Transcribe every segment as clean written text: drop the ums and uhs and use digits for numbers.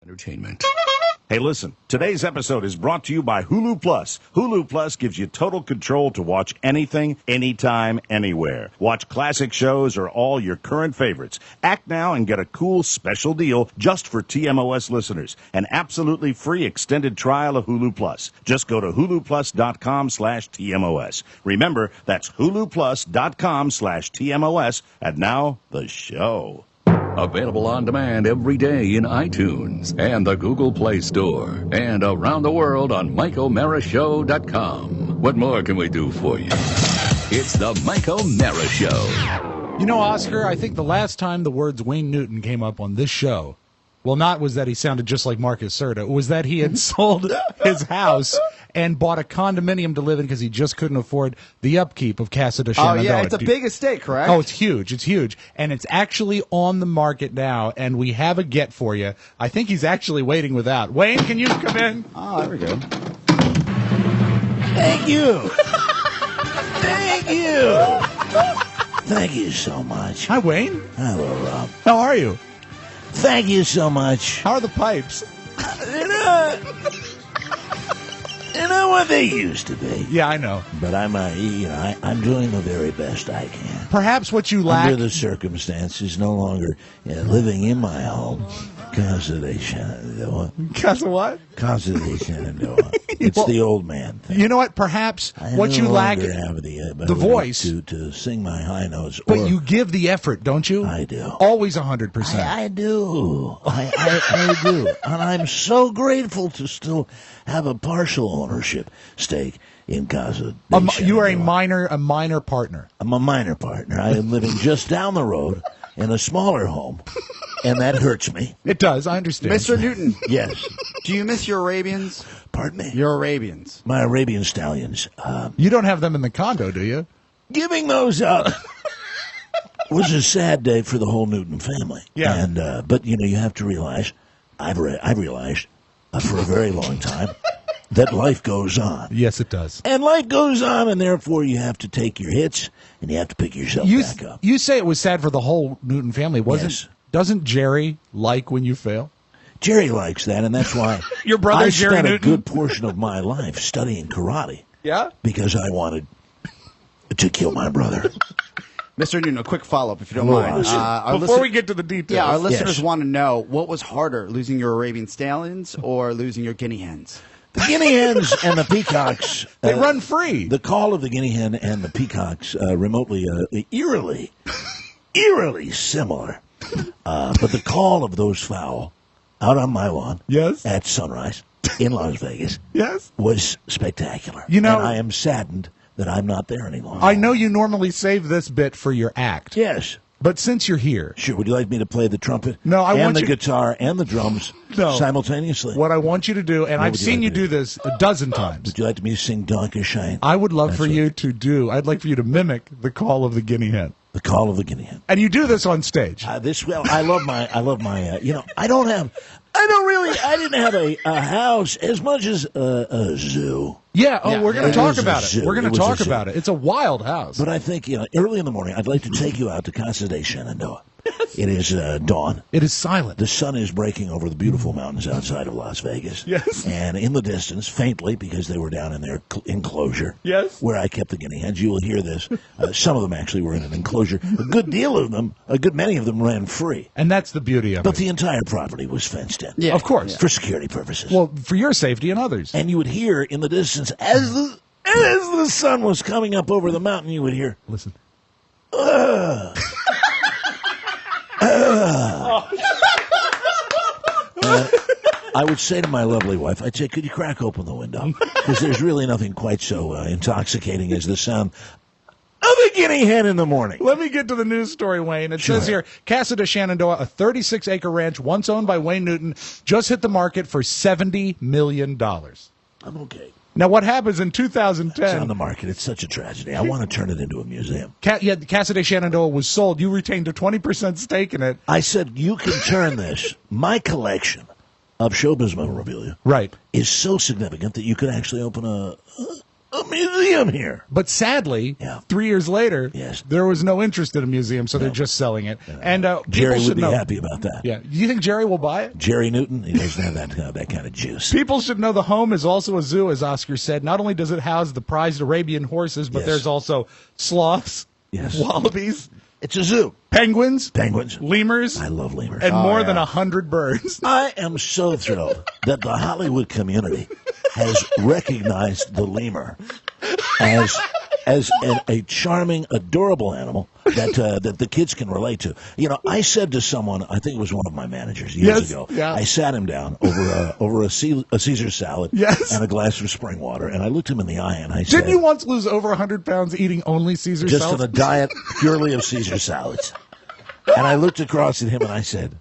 Entertainment. Hey, listen, today's episode is brought to you by Hulu Plus. Hulu Plus gives you total control to watch anything, anytime, anywhere. Watch classic shows or all your current favorites. Act now and get a cool special deal just for TMOS listeners. An absolutely free extended trial of Hulu Plus. Just go to huluplus.com/TMOS. Remember, that's huluplus.com/TMOS. And now, the show. Available on demand every day in iTunes and the Google Play Store and around the world on MikeO'MaraShow.com. What more can we do for you? It's the Mike O'Mara Show. You know, Oscar, I think the last time the words Wayne Newton came up on this show, well, not was that he sounded just like Marcus Serta, it was that he had sold his house and bought a condominium to live in because he just couldn't afford the upkeep of Casa de Shenandoah. Oh, yeah, it's a big estate, correct? Oh, it's huge. It's huge. And it's actually on the market now, and we have a get for you. I think he's actually waiting without. Wayne, can you come in? Oh, there we go. Thank you. Thank you. Thank you so much. Hi, Wayne. Hello, Rob. How are you? Thank you so much. How are the pipes? You know what they used to be. Yeah, I know. But I'm doing the very best I can. Perhaps what you lack... Under the circumstances, no longer living in my home. Casa de Shenandoah. Casa what? Casa de Shenandoah. It's the old man thing. You know what? Perhaps what you lack... I no longer have the voice. To sing my high notes. But you give the effort, don't you? I do. Always 100%. I do. I do. And I'm so grateful to still have a partial ownership stake in Casa de Shenandoah. You are a minor partner. I'm a minor partner. I am living just down the road in a smaller home, and that hurts me. It does. I understand. Mr. Newton. Yes. Do you miss your Arabians? Pardon me? Your Arabians. My Arabian stallions. You don't have them in the condo, do you? Giving those up was a sad day for the whole Newton family. Yeah. And but you have to realize, I've realized for a very long time that life goes on. Yes, it does. And life goes on, and therefore you have to take your hits and you have to pick yourself back up. You say it was sad for the whole Newton family, wasn't? Yes. Doesn't Jerry like when you fail? Jerry likes that, and that's why Your brother I Jerry spent Newton? a good portion of my life studying karate. Yeah. Because I wanted to kill my brother. Mr. Newton, a quick follow-up, if you don't Hello, mind. Oscar. Before we get to the details. Yeah, our listeners Yes. want to know, what was harder, losing your Arabian stallions or losing your guinea hens? The guinea hens and the peacocks. They run free. The call of the guinea hen and the peacocks remotely, eerily similar. But the call of those fowl out on my lawn Yes. at sunrise in Las Vegas Yes. was spectacular. You know- and I am saddened that I'm not there any longer. I know you normally save this bit for your act. Yes. But since you're here, Sure. Would you like me to play the trumpet? No, I and want the you- guitar and the drums No. simultaneously. what I want you to do, and I've would you seen like you to do do? this a dozen times. Would you like me to sing Donkey Shine? I would love for That's you to do, I'd like for you to mimic the call of the guinea hen. The call of the guinea hen. And you do this on stage. I love my, I didn't have a house as much as a zoo. Yeah, we're going to it talk was a about it. zoo. We're going It to was a talk zoo. about it. It's a wild house. But I think, early in the morning, I'd like to take you out to Casa de Shenandoah. It is dawn. It is silent. The sun is breaking over the beautiful mountains outside of Las Vegas. Yes. And in the distance, faintly, because they were down in their enclosure, Yes. where I kept the guinea hens, you will hear this. Some of them actually were in an enclosure. A good many of them ran free. And that's the beauty of But it. the entire property was fenced in. Yeah. Of course. For security purposes. Well, for your safety and others. And you would hear in the distance, as the sun was coming up over the mountain, you would hear, Listen. I would say to my lovely wife, I'd say, could you crack open the window? Because there's really nothing quite so intoxicating as the sound of a guinea hen in the morning. Let me get to the news story, Wayne. It Sure. says here, Casa de Shenandoah, a 36-acre ranch once owned by Wayne Newton, just hit the market for $70 million. I'm okay. Now, what happens in It's on 2010, the market. It's such a tragedy. I want to turn it into a museum. Casa de Shenandoah was sold. You retained a 20% stake in it. I said, you can turn this, my collection of showbiz memorabilia, Right. is so significant that you could actually open a museum here. But sadly, Yeah. 3 years later, Yes. there was no interest in a museum, so they're just selling it. And Jerry people would should be know. happy about that. Yeah. Do you think Jerry will buy it? Jerry Newton, he doesn't have that kind of juice. People should know the home is also a zoo, as Oscar said. Not only does it house the prized Arabian horses, but Yes. there's also sloths, Yes. wallabies, It's a zoo. penguins, Penguins. lemurs, I love lemurs. and more than yeah. 100 birds. I am so thrilled that the Hollywood community has recognized the lemur as a charming, adorable animal that the kids can relate to. You know, I said to someone, I think it was one of my managers years Yes, ago, yeah. I sat him down over a Caesar salad Yes. and a glass of spring water, and I looked him in the eye and I said, Didn't you once lose over 100 pounds eating only Caesar just salad? on a diet purely of Caesar salads. And I looked across at him and I said,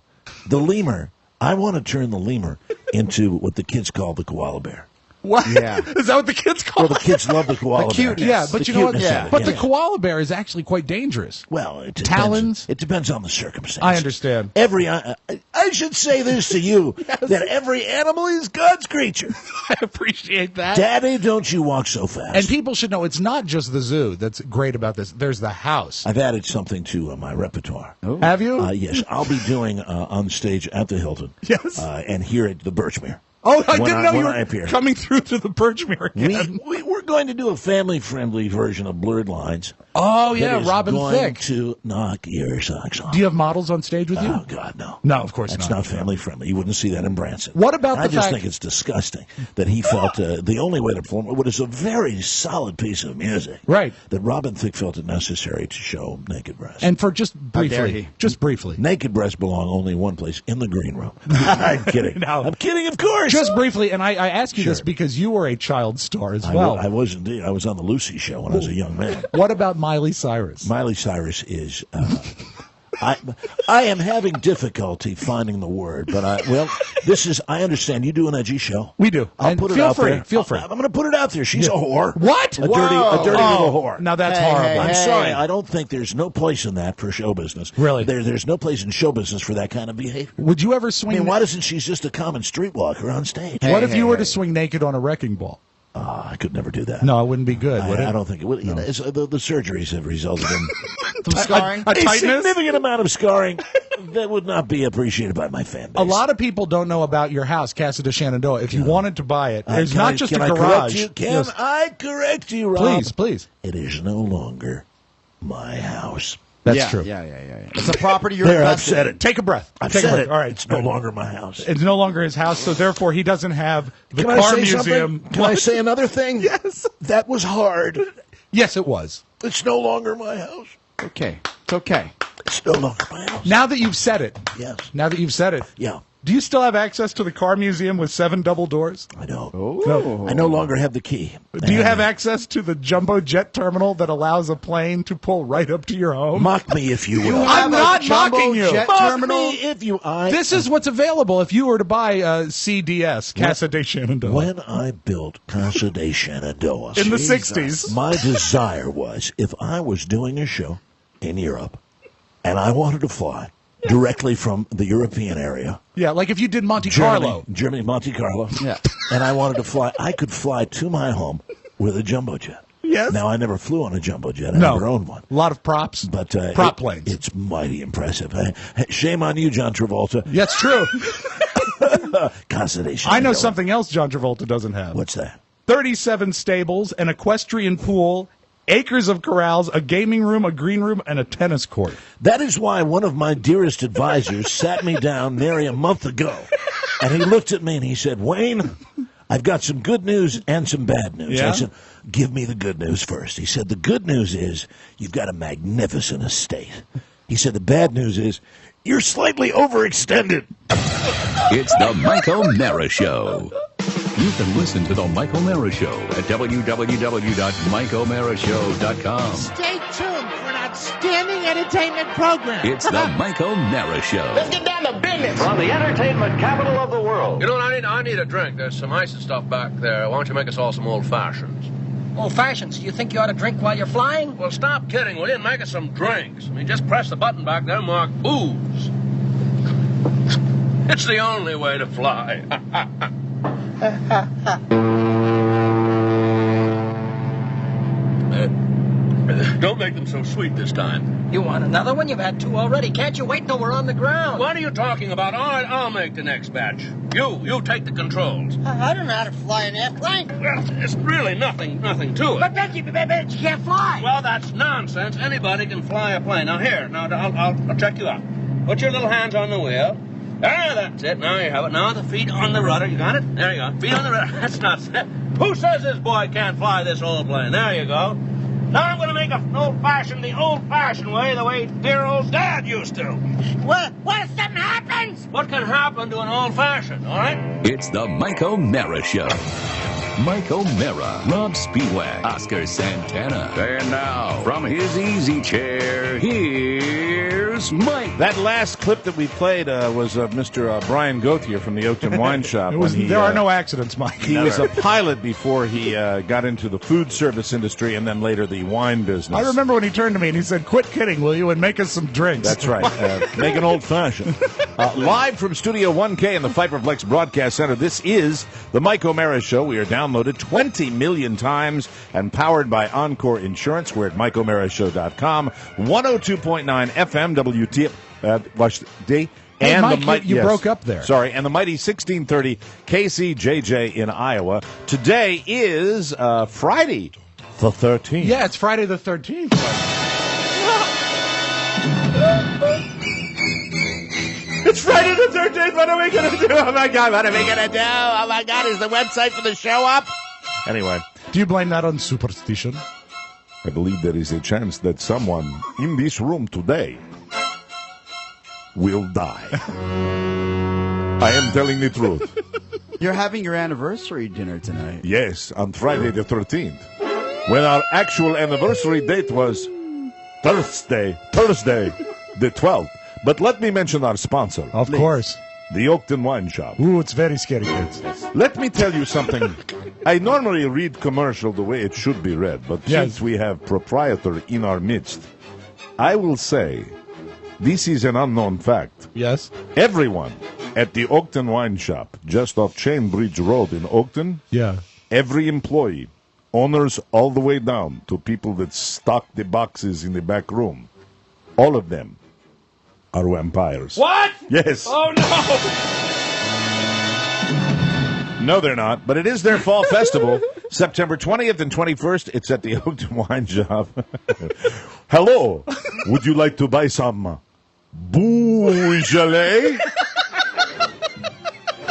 the lemur, I want to turn the lemur into what the kids call the koala bear. What? Yeah. Is that what the kids call Well, the kids love the koala bear. cuteness. Yeah, but The you know what? cuteness of it, But the yeah. koala bear is actually quite dangerous. Well, it depends. Talons? It depends on the circumstance. I understand. I should say this to you, that every animal is God's creature. I appreciate that. Daddy, don't you walk so fast. And people should know it's not just the zoo that's great about this. There's the house. I've added something to my repertoire. Have you? Yes, I'll be doing on stage at the Hilton. Yes. And here at the Birchmere. Oh, I When didn't know you when I appear. were coming through to the Birchmere again. We're going to do a family-friendly version of Blurred Lines. Oh, that yeah, is Robin going Thicke. to knock your socks off. Do you have models on stage with you? Oh, God, no. No, of course That's not. not family-friendly. You wouldn't see that in Branson. What about I the just fact- think it's disgusting that he felt the only way to perform what is a very solid piece of music. Right. That Robin Thicke felt it necessary to show naked breasts. And for just dare briefly, he. just briefly, naked breasts belong only in one place, in the green room. I'm kidding. No. I'm kidding, of course. just briefly, and I ask you this Sure. because you were a child star as I well. I was indeed. I was on the Lucy show when I was a young man. What about Miley Cyrus? Miley Cyrus is. I am having difficulty finding the word, but this is. I understand you do an edgy show. We do. I'll And put it feel out free. there. Feel free. I'm going to put it out there. She's a whore. What? A dirty little whore. Now that's Hey, horrible. hey, I'm hey. sorry. I don't think there's no place in that for show business. Really? There's no place in show business for that kind of behavior. Would you ever I swing? mean, why doesn't she just a common streetwalker on stage? what if Hey, you were hey. to swing naked on a wrecking ball? I could never do that. No, it wouldn't be good, would it? I don't think it would. You know, the surgeries have resulted in Some scarring. A a tightness? significant amount of scarring that would not be appreciated by my fan base. A lot of people don't know about your house, Casa de Shenandoah. If you wanted to buy it, there's Can not I- just can a I correct garage. you? Can Yes. I correct you, Rob? Please, please. It is no longer my house. That's yeah, true. Yeah. It's a property you're There, I've invested said in. it. Take a breath. I've Take a said breath. it. All right. It's no longer my house. It's no longer his house, so therefore he doesn't have the Can I car say museum. something? Can I say another thing? Yes. That was hard. Yes, it was. It's no longer my house. Okay. It's okay. It's no longer my house. Now that you've said it. Yes. Now that you've said it. Yeah, Do you still have access to the car museum with 7 double doors? I know. Oh. I no longer have the key. Do you have access to the jumbo jet terminal that allows a plane to pull right up to your home? Mock me if you will. I'm have a not jumbo mocking you. jet Mock terminal? me if you. This is what's available if you were to buy CDS, Casa de Shenandoah. When I built Casa de Shenandoah In the Jesus, 60s. my desire was if I was doing a show in Europe and I wanted to fly directly from the European area, Yeah, like if you did Monte Carlo. Germany, Monte Carlo, Yeah. and I wanted to fly, I could fly to my home with a jumbo jet. Yes. Now I never flew on a jumbo jet. I No. never owned one. A lot of props. But Prop planes. It's mighty impressive. Shame on you, John Travolta. That's true. Casa de I know Shenandoah. something else John Travolta doesn't have. What's that? 37 stables, an equestrian pool, acres of corrals, a gaming room, a green room, and a tennis court. That is why one of my dearest advisors sat me down nearly a month ago, and he looked at me and he said, Wayne, I've got some good news and some bad news. Yeah? I said, give me the good news first. He said, the good news is you've got a magnificent estate. He said, the bad news is you're slightly overextended. It's the Michael Mara Show. You can listen to the Michael Mara Show at www.michaelmarashow.com. Stay tuned for an outstanding entertainment program. It's the Michael Mara Show. Let's get down to business. From the entertainment capital of the world. You know, I need a drink. There's some ice and stuff back there. Why don't you make us all some old fashions? Old fashions. You think you ought to drink while you're flying? Well, stop kidding, will you? And make us some drinks. I mean, just press the button back there marked booze. It's the only way to fly. Don't make them so sweet this time. You want another one? You've had 2 already. Can't you wait till we're on the ground? What are you talking about? All right, I'll make the next batch. You take the controls. I don't know how to fly an airplane. Well, it's really nothing to it. But you can't fly. Well, that's nonsense. Anybody can fly a plane. Now, here. Now, I'll check you out. Put your little hands on the wheel. Ah, that's it. Now you have it. Now the feet on the rudder. You got it? There you go. Feet on the rudder. That's not... Who says this boy can't fly this old plane? There you go. Now I'm going to make the old-fashioned way, the way dear old Dad used to. What if something happens? What can happen to an old-fashioned, all right? It's the Mike O'Mara Show. Mike O'Mara, Rob Spiewak, Oscar Santana. And now, from his easy chair, here's Mike. That last clip that we played was Mr. Brian Gauthier from the Oakton Wine Shop. There are no accidents, Mike. He was a pilot before he got into the food service industry and then later the wine business. I remember when he turned to me and he said, "Quit kidding, will you, and make us some drinks." That's right. Make an old-fashioned. Live from Studio 1K in the Fiberflex Broadcast Center, this is the Mike O'Mara Show. We are downloaded 20 million times and powered by Encore Insurance. We're at MikeO'MaraShow.com, 102.9 FM, WTD. Hey, And Mike, you broke up there. Sorry, and the mighty 1630 KCJJ in Iowa. Today is Friday the 13th. Yeah, it's Friday the 13th. It's Friday the 13th. What are we going to do? Oh, my God. What are we going to do? Oh, my God. Is the website for the show up? Anyway. Do you blame that on superstition? I believe there is a chance that someone in this room today will die. I am telling the truth. You're having your anniversary dinner tonight. Yes, on Friday the 13th. When our actual anniversary date was Thursday the 12th. But let me mention our sponsor. Of course. The Oakton Wine Shop. Ooh, it's very scary, kids. Let me tell you something. I normally read commercial the way it should be read, but since we have proprietor in our midst, I will say this is an unknown fact. Yes. Everyone at the Oakton Wine Shop, just off Chain Bridge Road in Oakton, every employee, owners all the way down to people that stock the boxes in the back room, all of them are vampires. What? Yes. Oh, no. No, they're not, but it is their fall festival, September 20th and 21st. It's at the Oakton Wine Shop. Hello. Would you like to buy some Beaujolais?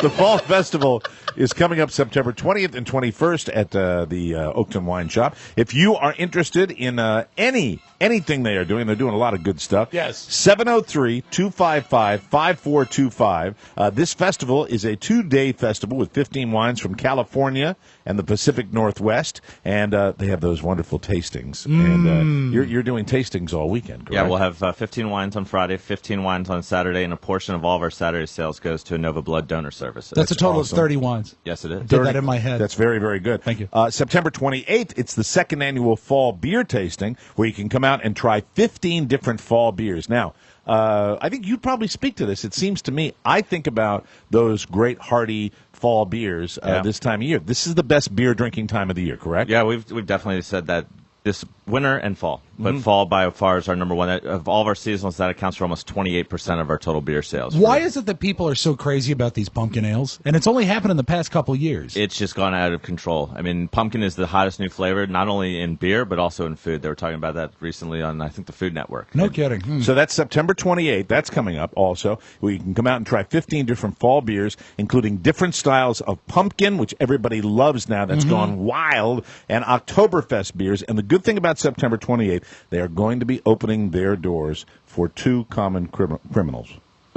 The fall festival is coming up September 20th and 21st at the Oakton Wine Shop. If you are interested in anything they are doing, they're doing a lot of good stuff. Yes. 703-255-5425. This festival is a 2-day festival with 15 wines from California and the Pacific Northwest, and they have those wonderful tastings. And you're doing tastings all weekend, correct? Yeah, we'll have 15 wines on Friday, 15 wines on Saturday, and a portion of all of our Saturday sales goes to Nova Blood Donor Services. That's a total of 30 wines. Yes, it is. Did that in my head. That's very, very good. Thank you. September 28th, it's the second annual fall beer tasting where you can come out and try 15 different fall beers. Now, I think you'd probably speak to this. It seems to me, I think about those great hearty fall beers this time of year. This is the best beer drinking time of the year, correct? Yeah, we've definitely said that this winter and fall. But fall by far is our number one. Of all of our seasonals, that accounts for almost 28% of our total beer sales. Why is it that people are so crazy about these pumpkin ales? And it's only happened in the past couple of years. It's just gone out of control. I mean, pumpkin is the hottest new flavor, not only in beer, but also in food. They were talking about that recently on, I think, the Food Network. No kidding. So that's September 28th. That's coming up also, where you can come out and try 15 different fall beers, including different styles of pumpkin, which everybody loves now. That's gone wild, and Oktoberfest beers. And the good thing about September 28th, they are going to be opening their doors for 2 common criminals.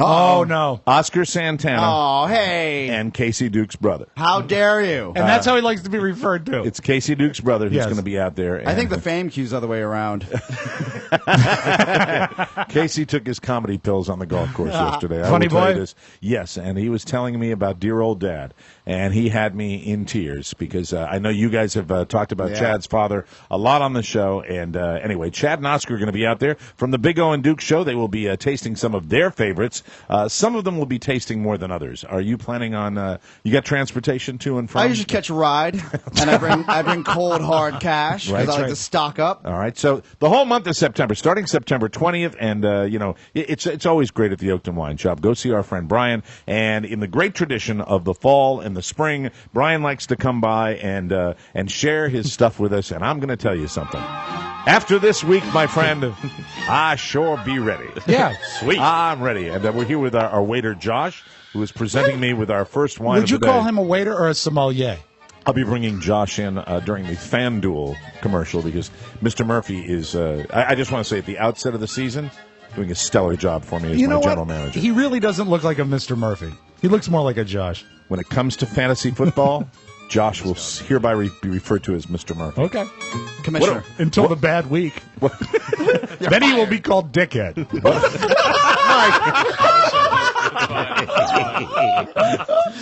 Oh, no. Oscar Santana. Oh, hey. And Casey Duke's brother. How dare you? And that's how he likes to be referred to. It's Casey Duke's brother who's going to be out there. I think the fame cue's the other way around. Casey took his comedy pills on the golf course yesterday. Funny boy? This. Yes, and he was telling me about dear old Dad, and he had me in tears because I know you guys have talked about Chad's father a lot on the show. And anyway, Chad and Oscar are going to be out there from the Big O and Duke show. They will be tasting some of their favorites. Some of them will be tasting more than others. Are you planning on? You got transportation to and from? I usually catch a ride, and I bring cold hard cash because I like to stock up. All right. So the whole month of September, starting September 20th, and it's always great at the Oakton Wine Shop. Go see our friend Brian, and in the great tradition of the fall and the spring, Brian likes to come by and share his stuff with us. And I'm going to tell you something. After this week, my friend, I sure be ready. Yeah, sweet. I'm ready, and we're here with our waiter Josh, who is presenting me with our first wine. Would you call him a waiter or a sommelier? I'll be bringing Josh in during the FanDuel commercial because Mr. Murphy is, I just want to say at the outset of the season, doing a stellar job for me as my general manager. He really doesn't look like a Mr. Murphy. He looks more like a Josh. When it comes to fantasy football, Josh will hereby be referred to as Mr. Murphy. Okay. Commissioner. Until the bad week. Then he will be called Dickhead.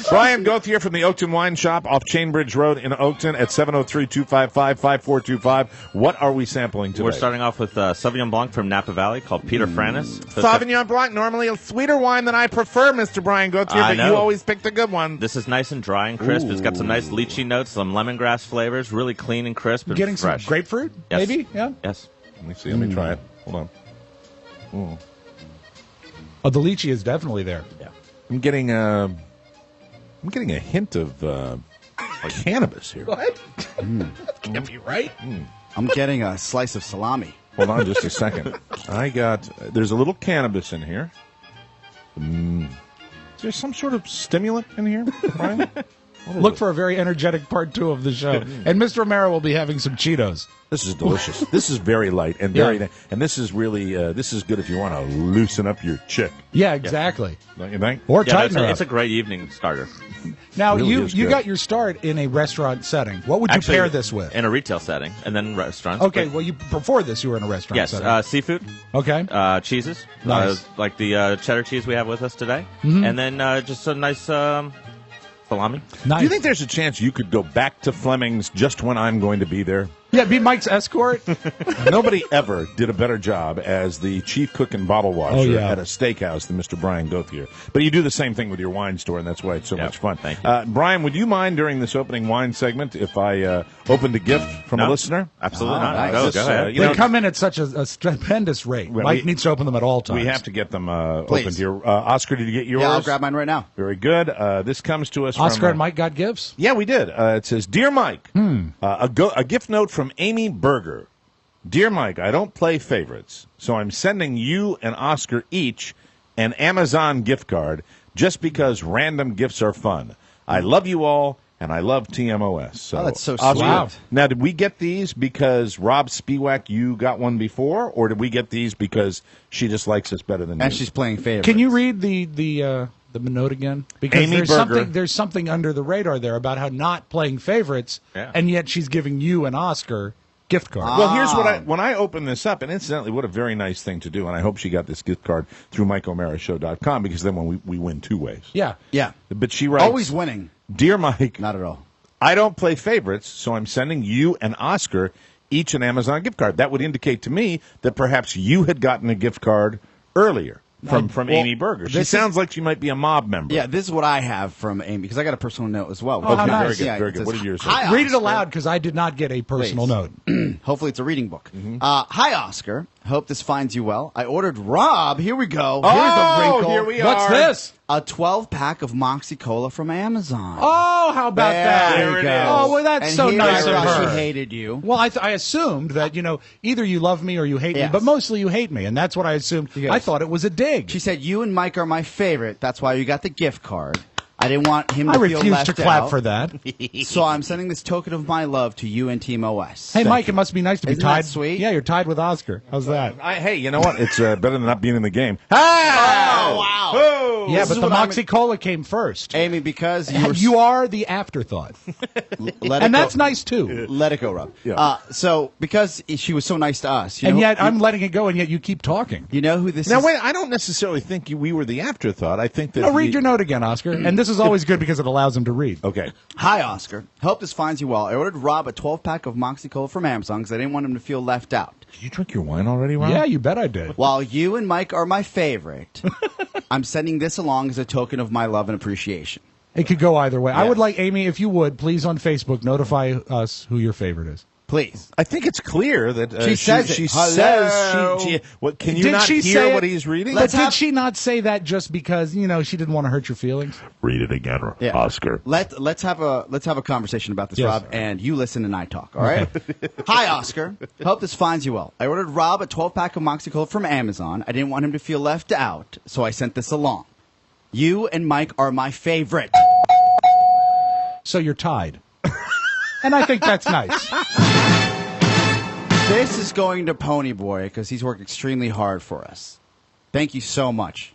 Brian Gauthier from the Oakton Wine Shop off Chainbridge Road in Oakton at 703-255-5425. What are we sampling today? We're starting off with Sauvignon Blanc from Napa Valley called Peter Franis. Sauvignon Blanc, normally a sweeter wine than I prefer, Mr. Brian Gauthier, but you always pick the good one. This is nice and dry and crisp. It's got some nice lychee notes, some lemongrass flavors, really clean and crisp and Getting fresh. some grapefruit, Yes. maybe? Yeah. Yes. Let me see. Let me try it. Hold on. Oh, the lychee is definitely there. Yeah. I'm getting a hint of cannabis here. What? That can't be right. I'm getting a slice of salami. Hold on just a second. There's a little cannabis in here. Is there some sort of stimulant in here, Brian? Look for a very energetic part 2 of the show. And Mr. Romero will be having some Cheetos. This is delicious. This is very light and and this is really this is good if you want to loosen up your chick. Yeah, exactly. Don't you think? Or tighten her up. It's a great evening starter. Now, really you got your start in a restaurant setting. What would you pair this with? In a retail setting, and then restaurants. Okay, well, before this, you were in a restaurant setting. Yes, seafood. Okay. Cheeses. Nice. Like the cheddar cheese we have with us today. And then just a nice salami. Nice. Do you think there's a chance you could go back to Fleming's just when I'm going to be there? Yeah, be Mike's escort. Nobody ever did a better job as the chief cook and bottle washer at a steakhouse than Mr. Brian Gauthier. But you do the same thing with your wine store, and that's why it's so much fun. Thank you. Brian, would you mind during this opening wine segment if I opened a gift from a listener? Absolutely not. Nice. Go ahead. They come in at such a stupendous rate. Well, Mike needs to open them at all times. We have to get them opened here. Oscar, did you get yours? Yeah, I'll grab mine right now. Very good. This comes to us Oscar from... and Mike got gifts? Yeah, we did. It says, Dear Mike, a gift note from Amy Berger. Dear Mike, I don't play favorites, so I'm sending you and Oscar each an Amazon gift card just because random gifts are fun. I love you all, and I love TMOS. So, that's so Oscar, sweet. Wow. Now, did we get these because Rob Spiewak, you got one before, or did we get these because she just likes us better than And you? she's playing favorites. Can you read the note again? Because Amy Berger. there's something under the radar there about how not playing favorites, and yet she's giving you and Oscar gift card. Well, here's when I open this up, and incidentally, what a very nice thing to do, and I hope she got this gift card through MikeO'MaraShow.com because then when we win 2 ways. Yeah. Yeah. But she writes, Always winning. Dear Mike, Not at all. I don't play favorites, so I'm sending you and Oscar each an Amazon gift card. That would indicate to me that perhaps you had gotten a gift card earlier from Amy Berger. She sounds like she might be a mob member. Yeah, this is what I have from Amy, because I got a personal note as well. Oh, how nice. Very good, Yeah, very it good. says, What did yours say? "Hi, Read it Oscar." aloud because I did not get a personal Please. note. Hopefully it's a reading book. Hi, Oscar. Hope this finds you well. I ordered Rob. Here we go. Here's the wrinkle. Here we What's are. this? A 12-pack of Moxie Cola from Amazon. Oh, how about that? There it is. Oh, well, that's And so here nice I of thought her. She hated you. Well, I assumed that, either you love me or you hate me, Yes. but mostly you hate me, and that's what I assumed. Yes. I thought it was a dig. She said, you and Mike are my favorite. That's why you got the gift card. I didn't want him to I feel refuse left to clap out. for that. So I'm sending this token of my love to you and Team OS. Hey, Mike, it must be nice to be Isn't that tied. sweet? Yeah, you're tied with Oscar. How's that? Hey, you know what? It's better than not being in the game. Oh, wow. Oh! Yeah, This but is the what I'm- Moxie Cola came first. Amy, because You are the afterthought. let And it that's go. nice, too. Let it go, Rob. Yeah. So because she was so nice to us, And yet I'm letting it go, and yet you keep talking. you know who this Now, is? wait, I don't necessarily think we were the afterthought. I think that No, read your note again, Oscar. And this This is always good because it allows him to read. Okay. Hi, Oscar. Hope this finds you well. I ordered Rob a 12-pack of Moxie Cola from Amazon because I didn't want him to feel left out. Did you drink your wine already, Rob? Yeah, you bet I did. While you and Mike are my favorite, I'm sending this along as a token of my love and appreciation. It could go either way. I Yes. would like, Amy, if you would, please on Facebook, notify us who your favorite is. Please. I think it's clear that She says it. She Hello. says she. What? Can you Did not she hear say what it? he's reading? But did she not say that just because, she didn't want to hurt your feelings? Read it again, Yeah. Oscar. Let's have a conversation about this, Yes. Rob, and you listen and I talk. All right. Hi, Oscar. Hope this finds you well. I ordered Rob a 12-pack of Moxie Cola from Amazon. I didn't want him to feel left out, so I sent this along. You and Mike are my favorite. So you're tied. And I think that's nice. This is going to Pony Boy because he's worked extremely hard for us. Thank you so much.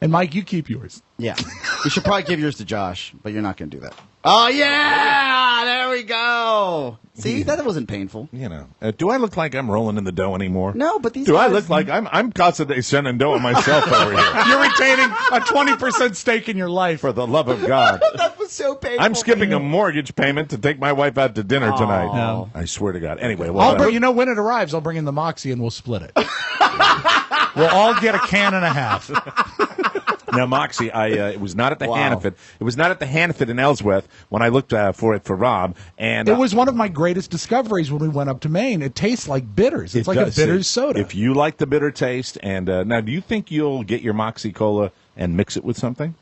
And Mike, you keep yours. Yeah. We should probably give yours to Josh, but you're not going to do that. Oh, yeah! There we go! See, that wasn't painful. Do I look like I'm rolling in the dough anymore? No, but these Do I guys- look like I'm Casa de Shenandoah myself over here? You're retaining a 20% stake in your life. For the love of God. That was so painful. I'm skipping a mortgage payment to take my wife out to dinner tonight. No. I swear to God. Anyway, When it arrives, I'll bring in the Moxie and we'll split it. We'll all get a can and a half. Now, Moxie, it was not at the Hannaford. It was not at the Hannaford in Ellsworth when I looked for it for Rob. And It was one of my greatest discoveries when we went up to Maine. It tastes like bitters. It's like a bitters soda. If you like the bitter taste, and now, do you think you'll get your Moxie Cola and mix it with something?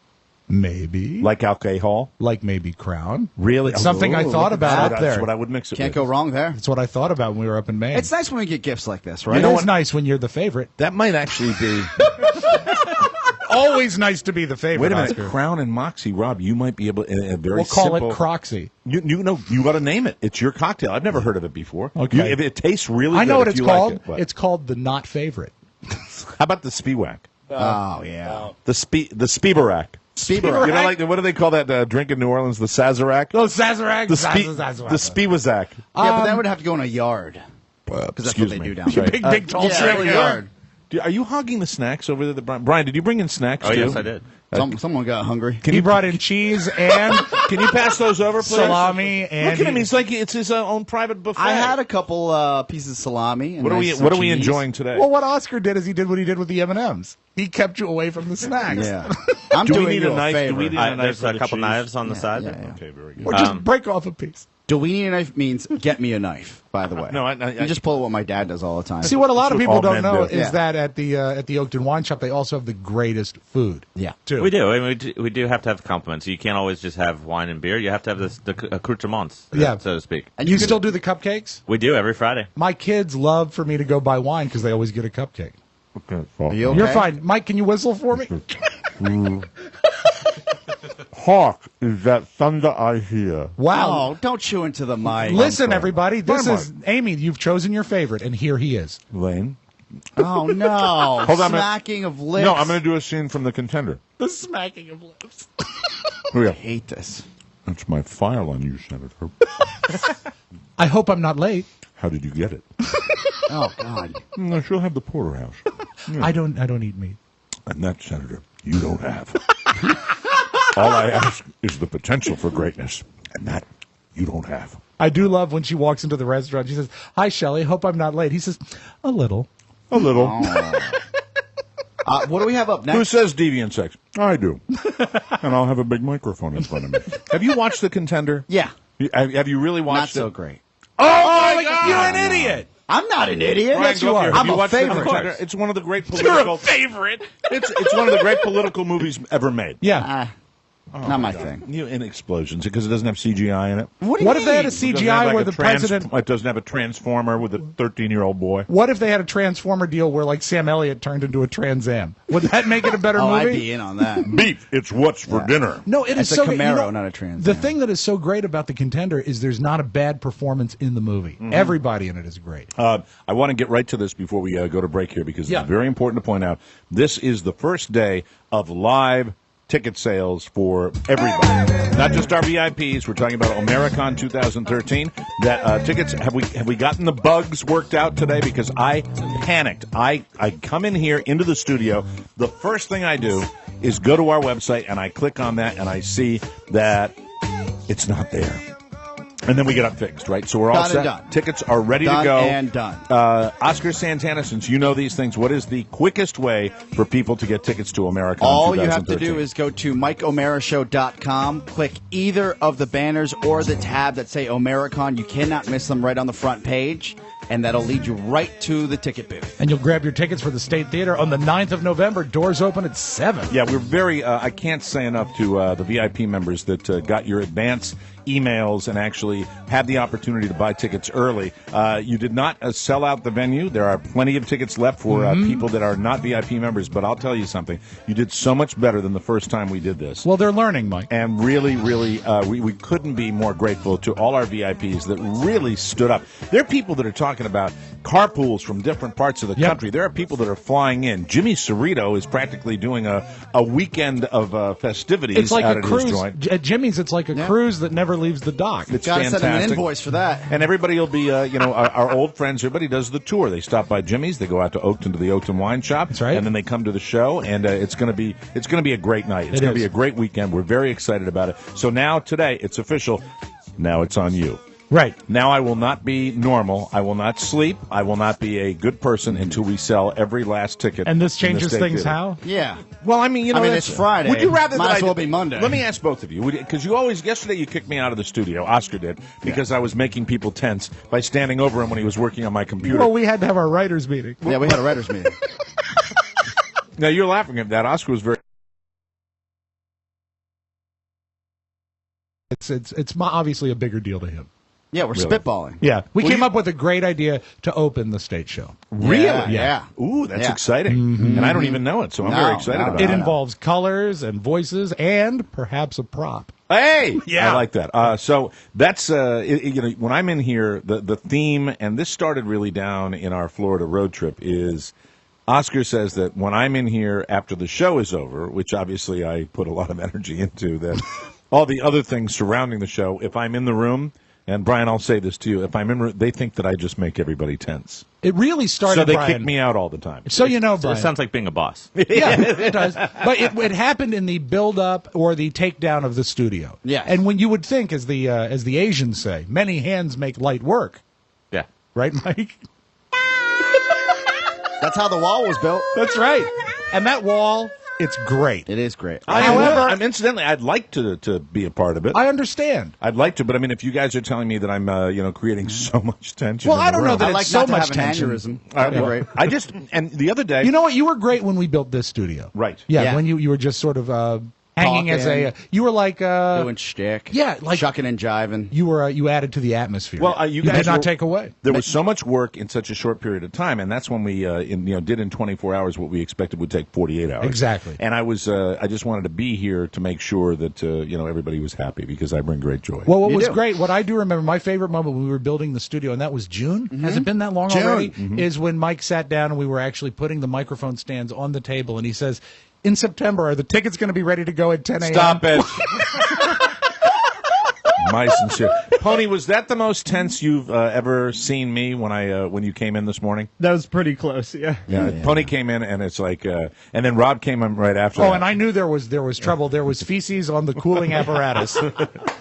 Maybe. Like alcohol? Like maybe Crown. Really? It's something I thought about up there. That's what I would mix it Can't with. go wrong there. That's what I thought about when we were up in Maine. It's nice when we get gifts like this, right? You know what's nice when you're the favorite. That might actually be... Always nice to be the favorite. Wait a minute, Oscar. Crown and Moxie, Rob. You might be able. A very We'll call simple, it Croxy. You know, you got to name it. It's your cocktail. I've never heard of it before. Okay. If it tastes really good. I know what if it's you called. Like it, but- It's called the not favorite. How about the Spiewak? Oh, yeah. The Spieberak. Spieberak. You know, like what do they call that drink in New Orleans? The Sazerac. Oh, Sazerac. The Spiewazak. Yeah, but that would have to go in a yard. Because that's Excuse what they me. do down Sorry. there. Big tall Yeah, tree. a yard. Are you hogging the snacks over there? Brian, did you bring in snacks Oh, too? yes, I did. Someone got hungry. He brought in cheese and Can you pass those over, please? salami and Look at him. He's like it's his own private buffet. I had a couple pieces of salami. And What are nice we? What are we cheese. enjoying today? Well, what Oscar did is he did what he did with the M&Ms. He kept you away from the snacks. Yeah. I'm Do we doing need you a knife? favor. Do we need a knife There's for a the couple cheese? knives on the side. yeah. Okay, very good. Or just break off a piece. Do we need a knife means get me a knife, by the way. No, I you just pull what my dad does all the time. See, what a lot of That's people what all don't men know do. is Yeah. that at the Oakton Wine Shop, they also have the greatest food. Yeah. Too. We do. I mean, we do have to have compliments. You can't always just have wine and beer. You have to have the accoutrements, Yeah. so to speak. And you still do the cupcakes? We do every Friday. My kids love for me to go buy wine because they always get a cupcake. Are you okay? You're fine. Mike, can you whistle for me? Hawk is that thunder I hear. Wow. Oh, don't chew into the mic. Listen, everybody, this Fine, is Amy. You've chosen your favorite, and here he is. Lane. Oh, no. Hold on a minute. Smacking of lips. No, I'm going to do a scene from The Contender. The smacking of lips. Here we I go. hate this. That's my file on you, Senator. I hope I'm not late. How did you get it? Oh, God. No, she'll have the porterhouse. I don't eat meat. And that, Senator, you don't have. All I ask is the potential for greatness. And that you don't have. I do love when she walks into the restaurant. She says, "Hi, Shelley. Hope I'm not late." He says, "A little." A little. What do we have up next? Who says deviant sex? I do. And I'll have a big microphone in front of me. Have you watched The Contender? Yeah. Have you really Not watched it? so great. Oh, my God! You're an idiot. I'm not an idiot. Brian, Yes, you go up are. here. Have I'm you a watched The favorite. Contender? It's one of the great political... favorite. It's one of the great political movies ever made. Yeah. Not my thing. In explosions, because it doesn't have CGI in it. What do you What if they had a It doesn't have CGI like where a the president? It doesn't have a transformer with a 13-year-old boy. What if they had a Transformer deal where, like, Sam Elliott turned into a Trans Am? Would that make it a better Oh, movie? I'd be in on that. Beef, it's what's for dinner. No, it is It's a so good. Camaro, not a Trans The Am. thing that is so great about The Contender is there's not a bad performance in the movie. Mm-hmm. Everybody in it is great. I want to get right to this before we go to break here, because Yeah. it's very important to point out this is the first day of live ticket sales for everybody, not just our VIPs. We're talking about Omericon 2013. That tickets have we gotten the bugs worked out today? Because I panicked. I come in here into the studio. The first thing I do is go to our website, and I click on that, and I see that it's not there. And then we get it fixed, right? So we're all Done set. and done. Tickets are ready Done to go. and done. Oscar Santana, since you know these things, what is the quickest way for people to get tickets to America? All you have to do is go to MikeOmaraShow.com, click either of the banners or the tab that say Omericon. You cannot miss them right on the front page, and that'll lead you right to the ticket booth. And you'll grab your tickets for the State Theater on the 9th of November. Doors open at 7. Yeah, we're very, I can't say enough to the VIP members that got your advance emails and actually had the opportunity to buy tickets early. You did not sell out the venue. There are plenty of tickets left for people that are not VIP members, but I'll tell you something. You did so much better than the first time we did this. Well, they're learning, Mike. And really, really, we couldn't be more grateful to all our VIPs that really stood up. There are people that are talking about carpools from different parts of the country. There are people that are flying in. Jimmy Cerrito is practically doing a weekend of festivities It's like out a at cruise. his joint. At Jimmy's, it's like a cruise that never leaves the dock. It's Gotta fantastic. send them an invoice for that. And everybody will be, our old friends, everybody does the tour. They stop by Jimmy's, they go out to Oakton to the Oakton Wine Shop, That's right. and then they come to the show, and it's going to be a great night. It's It going to is. be a great weekend. We're very excited about it. So now, today, it's official. Now it's on you. Right. Now I will not be normal. I will not sleep. I will not be a good person until we sell every last ticket. And this in the changes State things Theater. how? Yeah. Well, I mean, it's Friday. Would you rather Might that as I well did- be Monday. Let me ask both of you, because yesterday you kicked me out of the studio. Oscar did, because I was making people tense by standing over him when he was working on my computer. Well, we had to have our writers' meeting. Yeah, we had a writers' meeting. Now you're laughing at that. Oscar was very. It's obviously a bigger deal to him. Yeah, we're spitballing. Yeah, we Well, came you- up with a great idea to open the state show. Really? Yeah. Ooh, that's Yeah. exciting. And I don't even know it, so I'm No, very excited no, about It it. involves colors and voices and perhaps a prop. Hey, Yeah. I like that. So that's when I'm in here, the theme, and this started really down in our Florida road trip, is Oscar says that when I'm in here after the show is over, which obviously I put a lot of energy into, that all the other things surrounding the show, if I'm in the room. And Brian, I'll say this to you: if I'm in, they think that I just make everybody tense. It really started. So they Brian, kick me out all the time. So you know, Brian. It sounds like being a boss. Yeah, it does. But it happened in the build-up or the takedown of the studio. Yes. And when you would think, as the Asians say, many hands make light work. Yeah. Right, Mike? That's how the wall was built. That's right. And that wall, it's great. It is great. However, incidentally, I'd like to be a part of it. I understand. I'd like to, but I mean, if you guys are telling me that I'm, creating so much tension. Well, in I the don't know room- that I'd it's like so not to much have an tension. aneurysm. All right, That'd be well, great. and the other day, You know what? You were great when we built this studio. Right. Yeah, Yeah. when you were just sort of hanging as a. Talking. You were like. Doing shtick. Yeah, like- shucking and jiving. You were. You added to the atmosphere. Well, you guys did not were- take away. there was so much work in such a short period of time, and that's when we, did in 24 hours what we expected would take 48 hours. Exactly. And I just wanted to be here to make sure that everybody was happy because I bring great joy. Well, what You was do. great, what I do remember, my favorite moment when we were building the studio, and that was June. Has it been that long June. already? Is when Mike sat down and we were actually putting the microphone stands on the table, and he says, "In September, are the tickets going to be ready to go at 10 a.m.?" Stop it. My sincere. Pony, was that the most tense you've ever seen me when you came in this morning? That was pretty close, yeah. Yeah, Pony came in, and it's like, and then Rob came in right after Oh, that. and I knew there was trouble. There was feces on the cooling apparatus.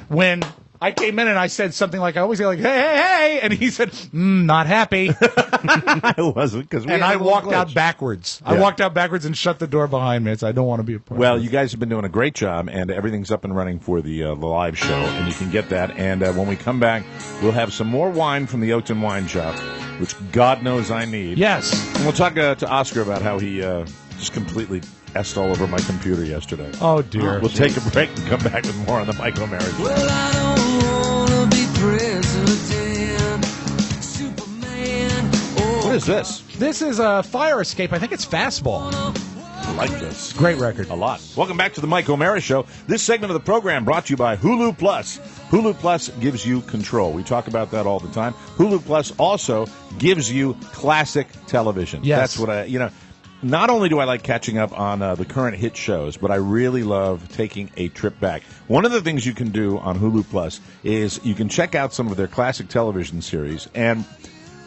When I came in and I said something like, I always say like, "Hey, hey, hey," and he said, "Not happy." I wasn't, because And I walked out backwards. I Yeah. walked out backwards and shut the door behind me. I don't want to be a part Well, of you guys have been doing a great job, and everything's up and running for the live show, and you can get that. And when we come back, we'll have some more wine from the Oakton Wine Shop, which God knows I need. Yes. And we'll talk to Oscar about how he just completely essed all over my computer yesterday. Oh, dear. We'll take a break and come back with more on the Michael Marriage Show. Well, I don't wanna be president, Superman, or What is this? This is a Fire Escape. I think it's Fastball. I like this. Great record. A lot. Welcome back to the Mike O'Mara Show. This segment of the program brought to you by Hulu Plus. Hulu Plus gives you control. We talk about that all the time. Hulu Plus also gives you classic television. Yes. That's what not only do I like catching up on the current hit shows, but I really love taking a trip back. One of the things you can do on Hulu Plus is you can check out some of their classic television series. And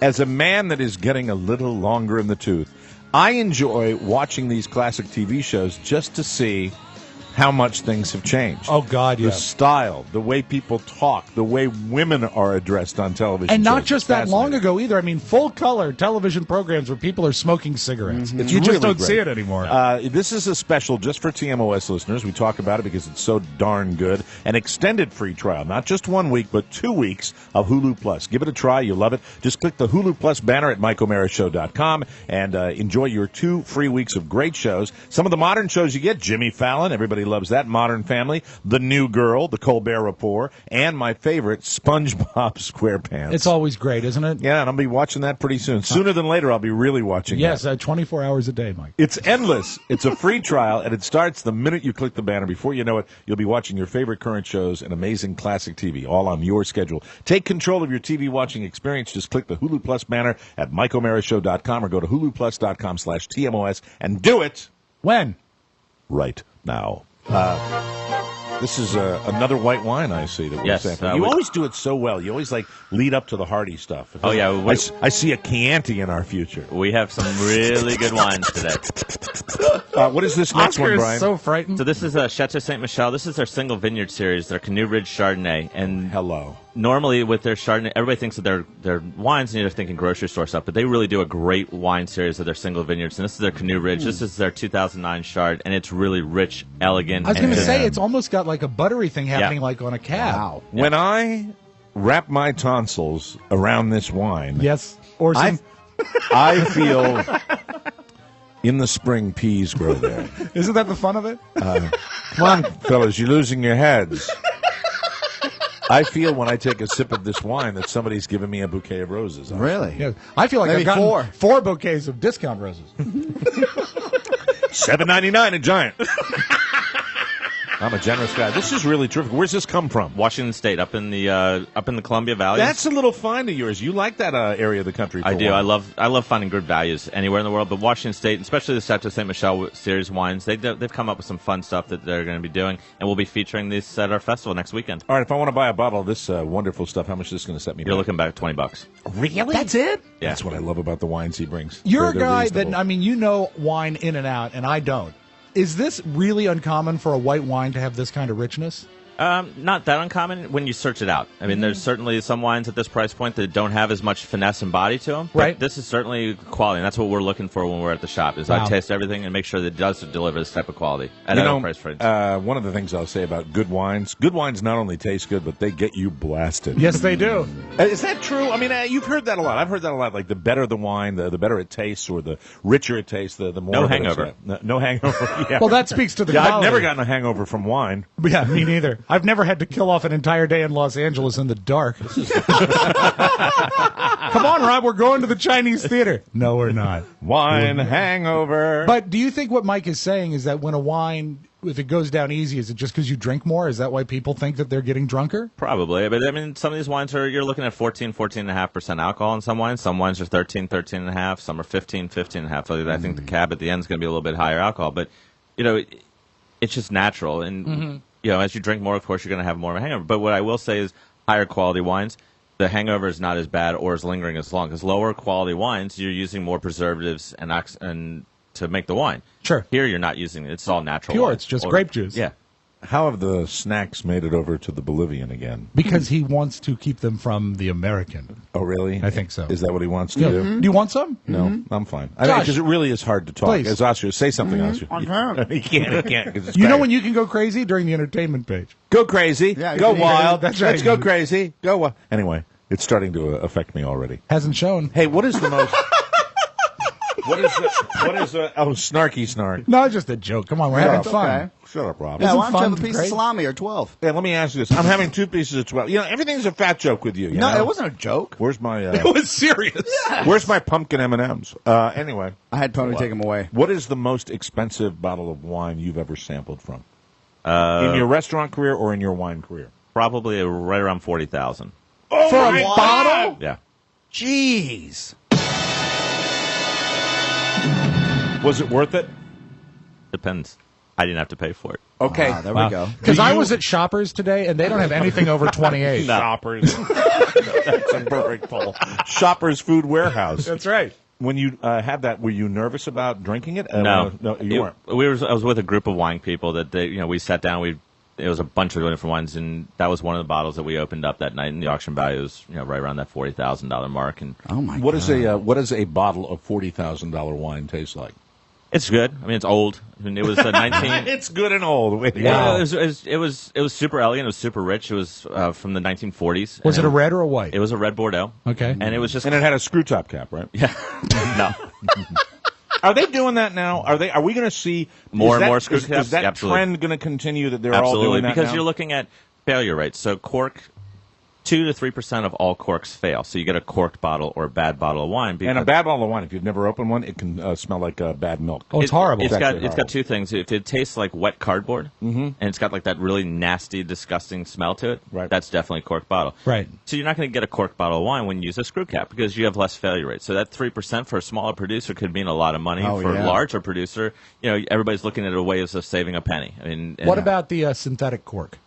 as a man that is getting a little longer in the tooth, I enjoy watching these classic TV shows just to see how much things have changed. Oh, God, The yeah. style, the way people talk, the way women are addressed on television. And not shows. just It's that long fascinating. ago either. I mean, full-color television programs where people are smoking cigarettes. It's You just really don't great. see it anymore. This is a special just for TMOS listeners. We talk about it because it's so darn good. An extended free trial, not just 1 week, but 2 weeks of Hulu Plus. Give it a try. You'll love it. Just click the Hulu Plus banner at MikeO'MaraShow.com and enjoy your 2 free weeks of great shows. Some of the modern shows you get, Jimmy Fallon. Everybody loves that. Modern Family, The New Girl, The Colbert Report, and my favorite, SpongeBob SquarePants. It's always great, isn't it? Yeah, and I'll be watching that pretty soon. Sooner than later, I'll be really watching Yes, that. 24 hours a day, Mike. It's endless. It's a free trial, and it starts the minute you click the banner. Before you know it, you'll be watching your favorite current shows and amazing classic TV, all on your schedule. Take control of your TV watching experience. Just click the Hulu Plus banner at MikeO'MaraShow.com or go to HuluPlus.com/TMOS and do it When? right now. This is another white wine I see that we're Yes, sampling. we- You always do it so well. You always lead up to the hearty stuff. Oh, yeah, I see a Chianti in our future. We have some really good wines today. What is this next Oscar one, is Brian? so frightened. So this is Chateau Ste. Michelle. This is their single vineyard series, their Canoe Ridge Chardonnay. And Hello. normally with their Chardonnay, everybody thinks that their wines, and you're thinking grocery store stuff, but they really do a great wine series of their single vineyards. And this is their Canoe Ridge. This is their 2009 Chard, and it's really rich, elegant. I was going to and- say, it's almost got like a buttery thing happening like on a cab. Wow. When I wrap my tonsils around this wine, Yes. Or some, I feel in the spring peas grow there. isn't that the fun of it? Come on, fellas, you're losing your heads. I feel when I take a sip of this wine that somebody's giving me a bouquet of roses. Really? Yeah. I feel like Maybe I've gotten four. 4 bouquets of discount roses. $7.99 a giant. I'm a generous guy. This is really terrific. Where's this come from? Washington State, up in the Columbia Valley. That's a little find of yours. You like that area of the country. For I a do. while. I love finding good values anywhere in the world, but Washington State, especially the Chateau Ste. Michelle series wines, they've come up with some fun stuff that they're going to be doing, and we'll be featuring these at our festival next weekend. All right, if I want to buy a bottle of this wonderful stuff, how much is this going to set me You're back? looking back at $20. Really? That's it? Yeah. That's what I love about the wines he brings. You're They're a guy reasonable. that, I mean, you know wine in and out, and I don't. Is this really uncommon for a white wine to have this kind of richness? Not that uncommon when you search it out. I mean, there's certainly some wines at this price point that don't have as much finesse and body to them. Right. But this is certainly quality, and that's what we're looking for when we're at the shop. Is Wow. I taste everything and make sure that it does deliver this type of quality at You a know, price range. one of the things I'll say about good wines not only taste good, but they get you blasted. Yes, they do. Is that true? I mean, you've heard that a lot. I've heard that a lot. Like the better the wine, the better it tastes, or the richer it tastes, the more. No of it hangover. it's- No hangover. Yeah. Well, that speaks to the Yeah, I've quality. never gotten a hangover from wine. Yeah, me neither. I've never had to kill off an entire day in Los Angeles in the dark. Come on, Rob, we're going to the Chinese theater. No, we're not. Wine hangover. But do you think what Mike is saying is that when a wine, if it goes down easy, is it just because you drink more? Is that why people think that they're getting drunker? Probably. But, I mean, some of these wines you're looking at 14.5% alcohol in some wines. Some wines are 13.5%. Some are 15.5%. So I think the cab at the end is going to be a little bit higher alcohol. But, you know, it's just natural. And, you know, as you drink more, of course, you're going to have more of a hangover. But what I will say is higher quality wines, the hangover is not as bad or as lingering as long. Because lower quality wines, you're using more preservatives and to make the wine. Sure. Here, you're not using it. It's all natural Pure, wine. it's just grape juice. Yeah. How have the snacks made it over to the Bolivian again? Because he wants to keep them from the American. Oh, really? I think so. Is that what he wants to Yeah. do? Do you want some? No, I'm fine. Josh. Because it really is hard to talk. Please. As Oscar, say something, Oscar. I can't. He can't. 'Cause it's You know crazy. when you can go crazy? During the entertainment page. Go crazy. Yeah, go you can- wild. that's right. Let's go crazy. Go wild. Anyway, it's starting to affect me already. Hasn't shown. Hey, what is the most... What is the... Oh, snarky snark. No, just a joke. Come on, we're having It's fun. okay. Shut up, Rob. Yeah, Isn't why don't you fun have a piece great? of salami or 12? Yeah, let me ask you this. I'm having 2 pieces of 12. You know, everything's a fat joke with you. You No, know? it wasn't a joke. Where's my... It was serious. Where's my pumpkin M&Ms? Anyway. I had Pony take them away. What is the most expensive bottle of wine you've ever sampled from? In your restaurant career or in your wine career? Probably right around 40,000. Oh, For a bottle? Yeah. Jeez. Was it worth it? Depends. I didn't have to pay for it. Okay. There we go. Because I was at Shoppers today, and they don't have anything over 28. Shoppers. That's a perfect poll. Shoppers Food Warehouse. That's right. When you had that, were you nervous about drinking it? No, you weren't. I was with a group of wine people that we sat down. It was a bunch of different wines, and that was one of the bottles that we opened up that night. And the auction value was right around that $40,000 mark. And oh my! What does a bottle of $40,000 wine taste like? It's good. I mean, it's old. I mean, it was 19. It's good and old. Yeah, it was super elegant. It was super rich. It was from the 1940s. Was it a red or a white? It was a red Bordeaux. Okay, and it was just it had a screw top cap, right? Yeah. No. Are they doing that now? Are we going to see more and more screw caps? Is that Absolutely. trend going to continue? That they're Absolutely. all doing that because now? you're looking at failure rates. So cork. 2 to 3% of all corks fail. So you get a corked bottle or a bad bottle of wine. And a bad bottle of wine, if you've never opened one, it can smell like bad milk. Oh, it's horrible. It's got two things. If it tastes like wet cardboard, and it's got like that really nasty, disgusting smell to it, right. That's definitely a corked bottle. Right. So you're not going to get a corked bottle of wine when you use a screw cap because you have less failure rate. So that 3% for a smaller producer could mean a lot of money. For a larger producer, everybody's looking at ways of saving a penny. I mean, what about the synthetic cork?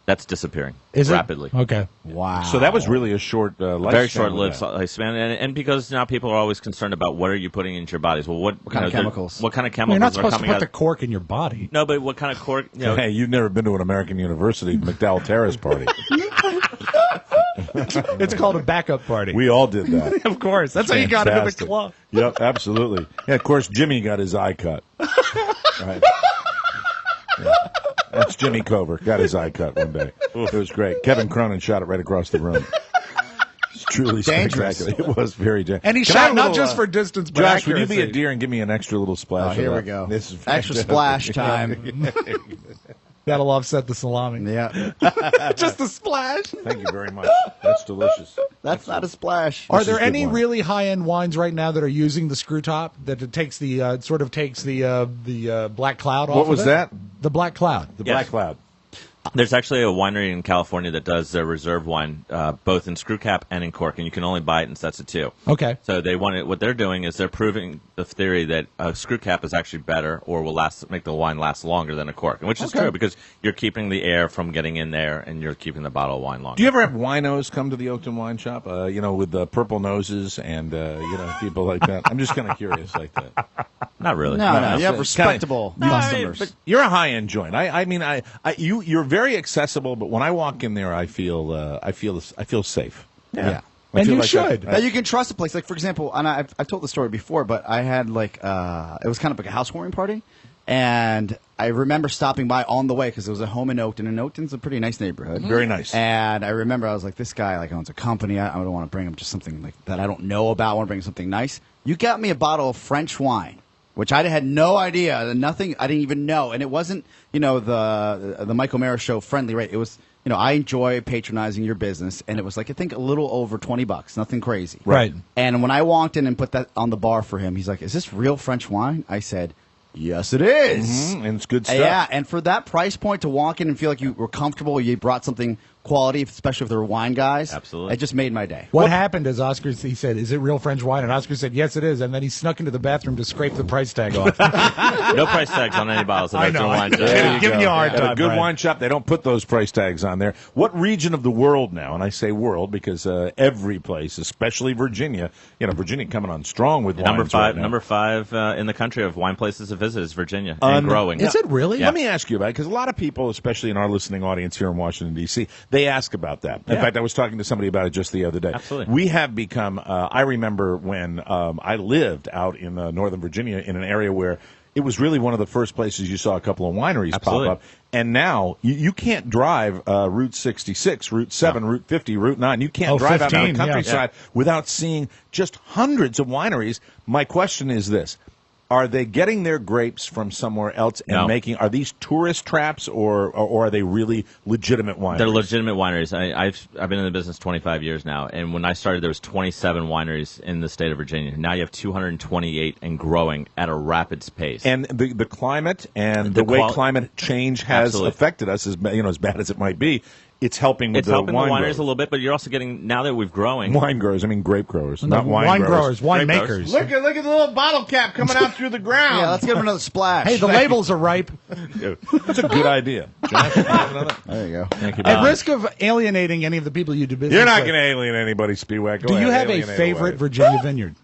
That's disappearing rapidly. Okay. Wow. So that was really a short lifespan. Very short-lived lifespan, and because now people are always concerned about what are you putting into your bodies. Well, what kind of chemicals? What kind of chemicals You're not supposed are to coming put out? the cork in your body. No, but what kind of cork? Hey, you've never been to an American university McDowell Terrace party. It's called a backup party. We all did that. Of course. That's how you got into the club. Yep, absolutely. Yeah, of course, Jimmy got his eye cut. Right. Yeah. That's Jimmy Cover. Got his eye cut one day. It was great. Kevin Cronin shot it right across the room. It's truly dangerous. spectacular. It was very dangerous. And he shot not just for distance, but Josh, accuracy. would you be a deer and give me an extra little splash? Oh, here of we that? go. This is Extra splash time. That'll offset the salami. Yeah. Just a splash. Thank you very much. That's delicious. That's not a splash. Are This there is good any wine. really high-end wines right now that are using the screw top that it takes the black cloud off? What was of it? that? The black cloud. The Yes. Black Cloud. There's actually a winery in California that does their reserve wine both in screw cap and in cork, and you can only buy it in sets of 2. Okay. So what they're doing is they're proving the theory that a screw cap is actually better or will make the wine last longer than a cork, which is true because you're keeping the air from getting in there and you're keeping the bottle of wine longer. Do you ever have winos come to the Oakton Wine Shop? With the purple noses and people like that. I'm just kind of curious like that. Not really. No. You have respectable customers. But you're a high end joint. You're very accessible, but when I walk in there, I feel safe. Yeah. I And feel you like should. That you can trust a place. Like, for example, and I've told the story before, but I had it was kind of like a housewarming party. And I remember stopping by on the way because it was a home in Oakton, and Oakton's a pretty nice neighborhood. Very nice. And I remember I was like, this guy owns a company. I don't want to bring him just something like that I don't know about. I want to bring him something nice. You got me a bottle of French wine, which I had no idea, nothing. I didn't even know, and it wasn't the Michael Mara show friendly rate. It was I enjoy patronizing your business, and it was I think a little over $20, nothing crazy. Right. And when I walked in and put that on the bar for him, he's like, "Is this real French wine?" I said, "Yes, it is." Mm-hmm. And it's good stuff. Yeah, and for that price point to walk in and feel like you were comfortable, you brought something quality, especially if they were wine guys. Absolutely. It just made my day. What happened is he said, "Is it real French wine?" And Oscar said, "Yes, it is." And then he snuck into the bathroom to scrape the price tag off. No price tags on any bottles. I know. Wine Giving you a hard At time. a good Brad. wine shop, they don't put those price tags on there. What region of the world now, and I say world because every place, especially Virginia, Virginia coming on strong with Number wines five, right now. number 5 in the country of wine places to visit is Virginia and growing. Is it really? Yeah. Let me ask you about it, because a lot of people, especially in our listening audience here in Washington, D.C., they ask about that. In fact, I was talking to somebody about it just the other day. Absolutely. We have become, I remember when I lived out in northern Virginia in an area where it was really one of the first places you saw a couple of wineries Absolutely. pop up. And now you can't drive Route 66, Route 7, Route 50, Route 9. You can't drive out in 15, the countryside without seeing just hundreds of wineries. My question is this. Are they getting their grapes from somewhere else and No. are these tourist traps or are they really legitimate wineries? They're legitimate wineries. I've been in the business 25 years now, and when I started, there was 27 wineries in the state of Virginia. Now you have 228 and growing at a rapid pace. And the climate and the way climate change has Absolutely. affected us, as bad as it might be, it's helping with it's the helping wine the wineries growers. a little bit, but you're also getting, now that we're growing. Wine growers, I mean grape growers, not wine growers. wine Grape makers. Look at the little bottle cap coming out through the ground. Yeah, let's give him another splash. Hey, the labels are ripe. That's a good idea. Josh, you have another? There you go. Thank you. At risk of alienating any of the people you do business You're not with, going to alienate anybody, Spiewak. Go do you ahead, have a alienate favorite away. Virginia vineyard?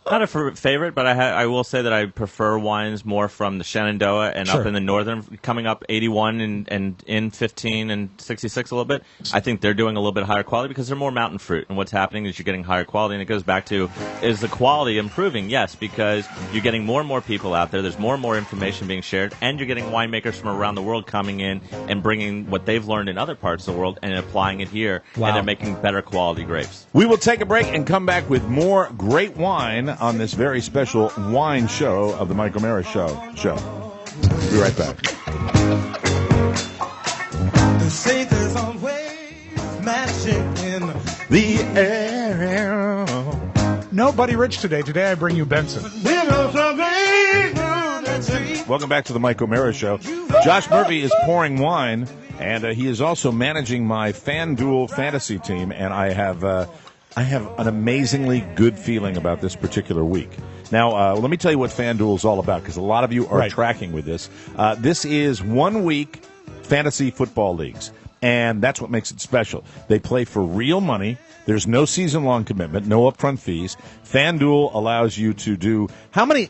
Not a favorite, but I will say that I prefer wines more from the Shenandoah and up in the northern, coming up 81 and in 15 and 66 a little bit. I think they're doing a little bit higher quality because they're more mountain fruit. And what's happening is you're getting higher quality. And it goes back to, is the quality improving? Yes, because you're getting more and more people out there. There's more and more information being shared. And you're getting winemakers from around the world coming in and bringing what they've learned in other parts of the world and applying it here. Wow. And they're making better quality grapes. We will take a break and come back with more great wine on this very special wine show of the Mike O'Mara Show. Be right back. They say there's always magic in the air. No Buddy Rich today. Today I bring you Benson. Welcome back to the Mike O'Mara Show. Josh Murphy is pouring wine, and he is also managing my FanDuel fantasy team, and I have an amazingly good feeling about this particular week. Now, let me tell you what FanDuel is all about, because a lot of you are tracking with this. This is 1 week fantasy football leagues, and that's what makes it special. They play for real money. There's no season-long commitment, no upfront fees. FanDuel allows you to do how many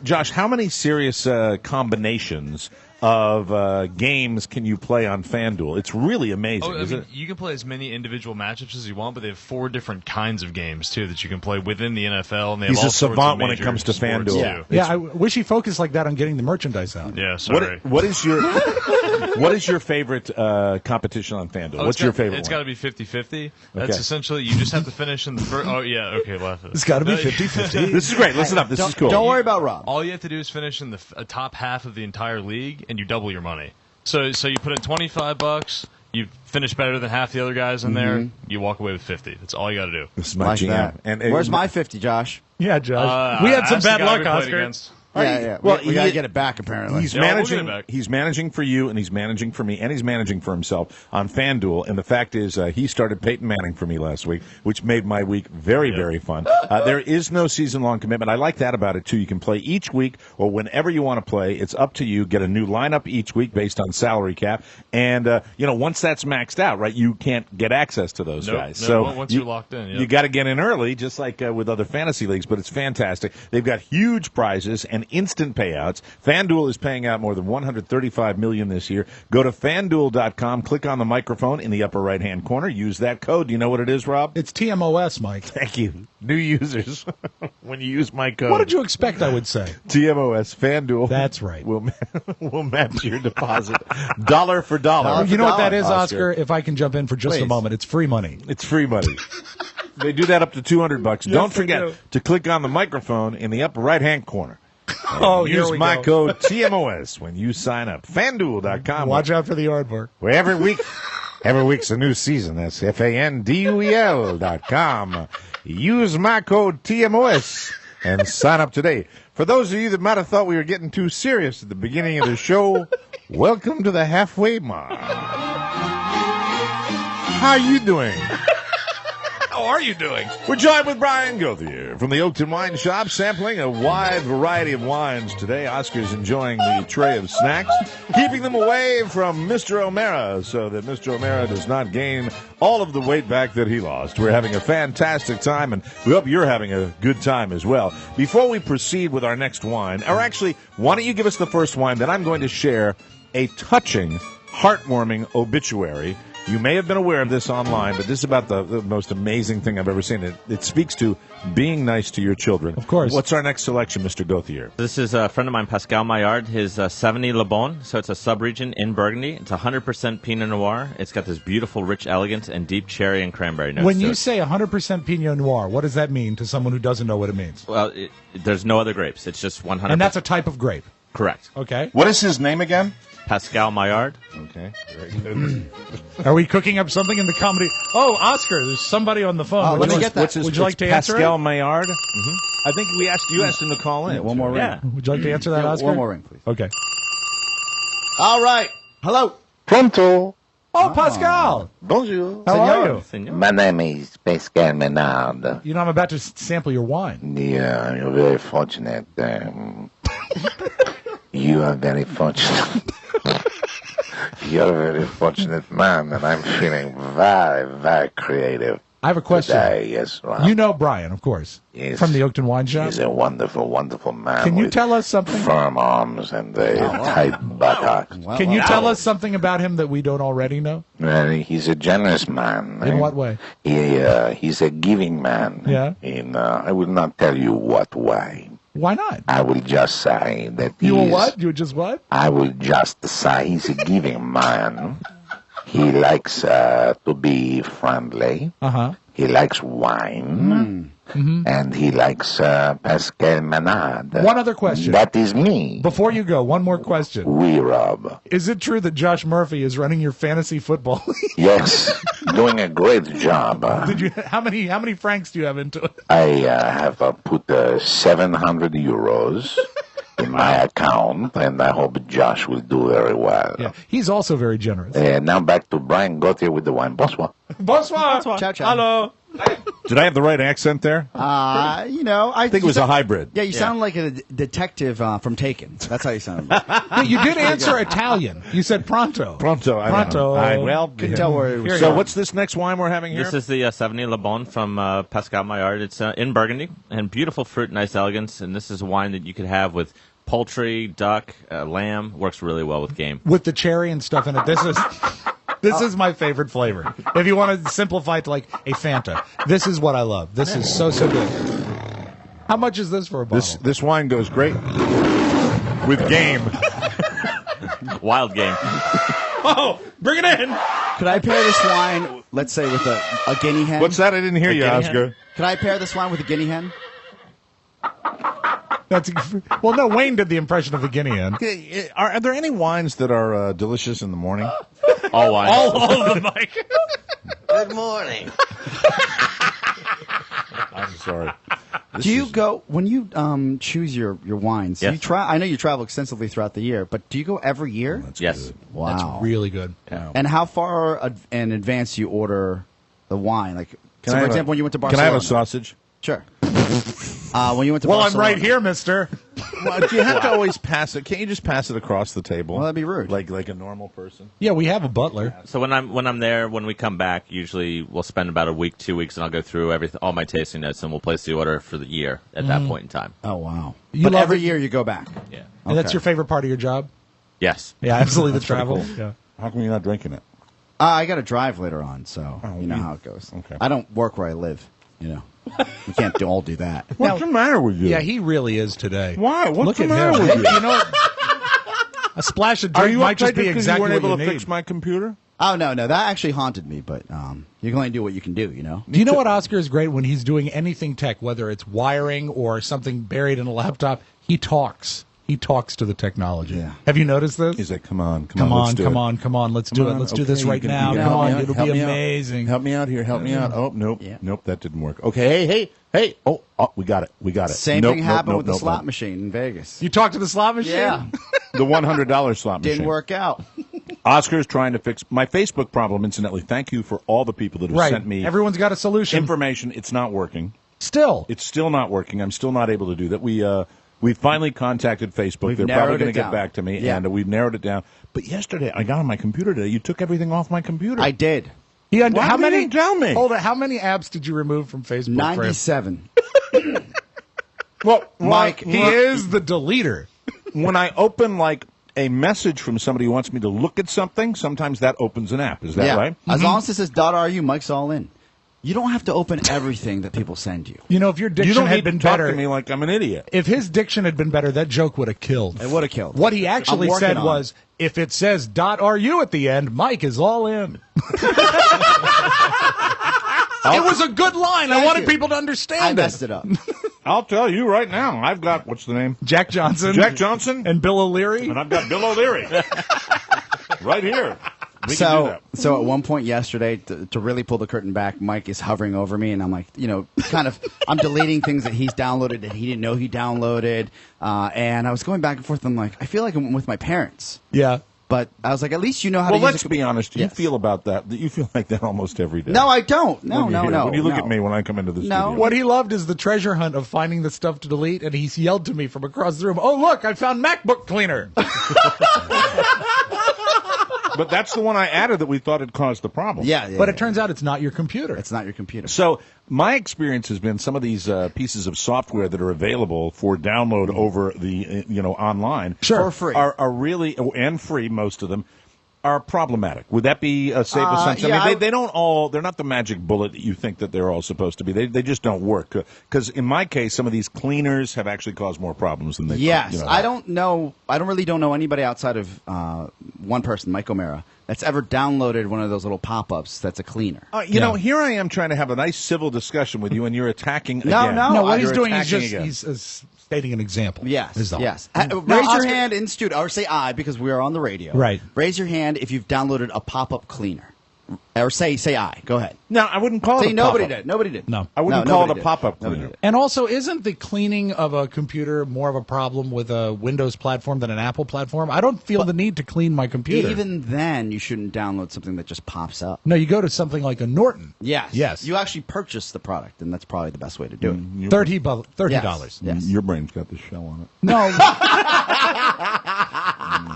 serious combinations of games can you play on FanDuel? It's really amazing, isn't it? You can play as many individual matchups as you want, but they have 4 different kinds of games, too, that you can play within the NFL. And they He's have all a sorts of savant when it major comes to sports, FanDuel. too. Yeah, I wish he focused like that on getting the merchandise out. Yeah, sorry. What is your favorite competition on FanDuel? What's your favorite It's one? got to be 50-50. That's essentially, you just have to finish in the first... Oh, yeah, okay, laugh at it. It's got to be 50-50. This is great. Listen up. This is cool. Don't worry about Rob. All you have to do is finish in the top half of the entire league, and you double your money. So you put in $25, you finish better than half the other guys in there, you walk away with 50. That's all you got to do. This is my Like GM. that. And Where's my 50, Josh? Yeah, Josh. We had some bad luck, Oscar. Yeah. Well, we gotta get it back. Apparently, He's Yeah, we'll managing. get it back. He's managing for you, and he's managing for me, and he's managing for himself on FanDuel. And the fact is, he started Peyton Manning for me last week, which made my week very, very fun. There is no season-long commitment. I like that about it too. You can play each week or whenever you want to play. It's up to you. Get a new lineup each week based on salary cap, and once that's maxed out, right, you can't get access to those guys. No, So once you're locked in, you got to get in early, just like with other fantasy leagues. But it's fantastic. They've got huge prizes and instant payouts. FanDuel is paying out more than $135 million this year. Go to FanDuel.com, click on the microphone in the upper right-hand corner. Use that code. Do you know what it is, Rob? It's TMOS, Mike. Thank you. New users, when you use my code. What did you expect I would say? TMOS, FanDuel. That's right. We'll match your deposit dollar for dollar. You know what that is, Oscar? If I can jump in for just a moment, it's free money. It's free money. They do that up to $200. Don't forget to click on the microphone in the upper right-hand corner. Use my code TMOS when you sign up. FanDuel.com. Watch out for the aardvark. Where every week's a new season. That's FanDuel.com. Use my code TMOS and sign up today. For those of you that might have thought we were getting too serious at the beginning of the show, welcome to the halfway mark. How you doing? How are you doing? We're joined with Brian Gauthier from the Oakton Wine Shop, sampling a wide variety of wines today. Oscar's enjoying the tray of snacks, keeping them away from Mr. O'Mara so that Mr. O'Mara does not gain all of the weight back that he lost. We're having a fantastic time, and we hope you're having a good time as well. Before we proceed with our next wine, or actually, why don't you give us the first wine, then I'm going to share a touching, heartwarming obituary. You may have been aware of this online, but this is about the most amazing thing I've ever seen. It speaks to being nice to your children. Of course. What's our next selection, Mr. Gauthier? This is a friend of mine, Pascal Maillard, his 70 Le Bon. So it's a sub-region in Burgundy. It's 100% Pinot Noir. It's got this beautiful, rich elegance and deep cherry and cranberry notes. When you say 100% Pinot Noir, what does that mean to someone who doesn't know what it means? Well, there's no other grapes. It's just 100%. And that's a type of grape. Correct. Okay. What is his name again? Pascal Maillard. Okay, very good. Are we cooking up something in the comedy? Oh, Oscar, there's somebody on the phone. let me get that. Would you like to answer Pascal it? Maillard? Mm-hmm. I think you asked him to call in. Yeah, one more ring. Yeah. Would you like to answer that, Oscar? One more ring, please. Okay. All right. Hello. Pronto. Oh, Pascal. Bonjour. How are you? Senor. My name is Pascal Menard. You know, I'm about to sample your wine. Yeah, you're very fortunate. You are very fortunate. You're a very fortunate man, and I'm feeling very, very creative. I have a question. Today, yes, Rob. You know Brian, of course, Yes. from the Oakton Wine Shop. He's a wonderful, wonderful man. Can you with tell us something? Firm arms and a tight buttocks. Can you tell us something about him that we don't already know? Well, he's a generous man. In what way? He's a giving man. Yeah. I will not tell you what way. Why not? I will just say that You will he's- what? You would just what? I will just say he's a giving man. He likes to be friendly. Uh-huh. He likes wine. And he likes Pascal Manade. One other question. That is me. Before you go, one more question. We, Rob. Is it true that Josh Murphy is running your fantasy football league? Yes, doing a great job. Did you? How many francs do you have into it? I have put 700 euros in my account, and I hope Josh will do very well. Yeah, he's also very generous. Now back to Brian Gauthier with the wine. Bonsoir. Bonsoir. Ciao, ciao. Hello. Did I have the right accent there? I think it was a hybrid. Yeah, you sound like a detective from Taken. That's how you sound. Yeah, you did answer Italian. You said pronto. Pronto. I don't Pronto. know. Well, Couldn't tell where it was. So what's this next wine we're having here? This is the 70 Le Bon from Pascal Maillard. It's in Burgundy and beautiful fruit, nice elegance. And this is a wine that you could have with poultry, duck, lamb. Works really well with game. With the cherry and stuff in it. This is my favorite flavor. If you want to simplify it to like a Fanta, this is what I love. This is so good. How much is this for a bottle? This wine goes great with game. Wild game. Oh, bring it in. Could I pair this wine, let's say, with a guinea hen? What's that? I didn't hear you, Oscar. Could I pair this wine with a guinea hen? Well, no, Wayne did the impression of a guinea hen. Are there any wines that are delicious in the morning? All wines. All of them, Mike. Good morning. I'm sorry. Do you go when you choose your wines? Yes. You try. I know you travel extensively throughout the year, but do you go every year? Yes. Wow, That's really good. Yeah. And how far in advance do you order the wine? Like, Can so I for have example, when you went to Can Barcelona. I have a sausage? Sure. When you went to Well, I'm Barcelona. right here, mister. Well, do you have to always pass it? Can't you just pass it across the table? Well, that'd be rude. Like a normal person. Yeah, we have a butler. So when I'm there, when we come back, usually we'll spend about a week, 2 weeks, and I'll go through all my tasting notes, and we'll place the order for the year at that point in time. Oh wow! You But love every it? year you go back. Yeah. And that's Okay. your favorite part of your job? Yes. Yeah, absolutely. The That's pretty travel. cool. Yeah. How come you're not drinking it? I got to drive later on, so you know you- how it goes. okay. I don't work where I live. You know, we can't all do that. What's the matter with you? Yeah, he really is today. Why? What's Look the at matter him. with you? You know, a splash of Are drink you might just uptight be because exactly you weren't what able you to need. fix my computer? Oh no, that actually haunted me. But you can only do what you can do. You know. Do you know what Oscar is great when he's doing anything tech, whether it's wiring or something buried in a laptop? He talks. He talks to the technology. Yeah. Have you noticed this? He's like, come on, Come let's on, do come it. on, come on. Let's do it. Let's do this Okay, right you now. can Come help me on. out, It'll help be me out. amazing. Help me out here. Help me out. Oh, nope. Yeah. Nope, that didn't work. Okay, hey. Oh, we got it. We got it. Same Nope, thing nope, happened nope, with the nope, slot nope. machine in Vegas. You talked to the slot machine? Yeah, The $100 slot machine. didn't work out. Oscar's trying to fix my Facebook problem, incidentally. Thank you for all the people that have Right. sent me Everyone's got a solution. information. It's not working. Still. It's still not working. I'm still not able to do that. We finally contacted Facebook. We've They're narrowed probably going it to get down. back to me, Yeah. and we've narrowed it down. But yesterday, I got on my computer today. You took everything off my computer. I did. Why how didn't many? you tell me? Hold on. How many apps did you remove from Facebook? for him? 97. Well, Mike, he is the deleter. When I open like a message from somebody who wants me to look at something, sometimes that opens an app. Is that Yeah. right? As long as it says .ru, Mike's all in. You don't have to open everything that people send you. You know, if your You diction don't had need been to talk better, to me like I'm an idiot. if his diction had been better, that joke would have killed. It would have killed. What he actually I'm working said on was, if it says .ru at the end, Mike is all in. It was a good line. I Thank wanted you. people to I understand messed it up. I'll tell you right now. I've got what's the name? Jack Johnson. Jack Johnson, and Bill O'Leary. and I've got Bill O'Leary right here. We can do So, that. so at one point yesterday, to really pull the curtain back, Mike is hovering over me, and I'm like, you know, kind of, I'm deleting things that he's downloaded that he didn't know he downloaded, and I was going back and forth. I'm like, I feel like I'm with my parents, Yeah. but I was like, at least you know how Well, to use let's a be honest. You Yes. feel about that. You feel like that almost every day. No, I don't. No, When no, you- no. When you look no. at me when I come into the No. studio. What he loved is the treasure hunt of finding the stuff to delete, and he yelled to me from across the room, "Oh, look, I found MacBook cleaner." but that's the one I added that we thought had caused the problem. But it turns out it's not your computer. It's not your computer. So my experience has been some of these pieces of software that are available for download over the online, For free. are really, and free, most of them, are problematic. Would that be a safe assumption? yeah, I mean, they don't all, they're not the magic bullet that you think that they're all supposed to be. They just don't work. Because in my case, some of these cleaners have actually caused more problems than they Yes, I don't know anybody outside of one person, Mike O'Mara, that's ever downloaded one of those little pop-ups that's a cleaner. You know, here I am trying to have a nice civil discussion with you, and you're attacking again. No, what he's You're doing is attacking just again. he's stating an example. Yes, is all. yes. Now, Raise your Oscar- hand in studio, or say I, because we are on the radio. Right. Raise your hand if you've downloaded a pop-up cleaner. Or say I. Go ahead. No, I wouldn't call it See, a nobody pop-up. did. Nobody did. No. I wouldn't No, call it nobody a did. pop-up Nobody cleaner. did. And also, isn't the cleaning of a computer more of a problem with a Windows platform than an Apple platform? I don't feel the need to clean my computer. Even then, you shouldn't download something that just pops up. No, you go to something like a Norton. Yes. Yes. You actually purchase the product, and that's probably the best way to do it. $30. Yes. Your brain's got the shell on it. No.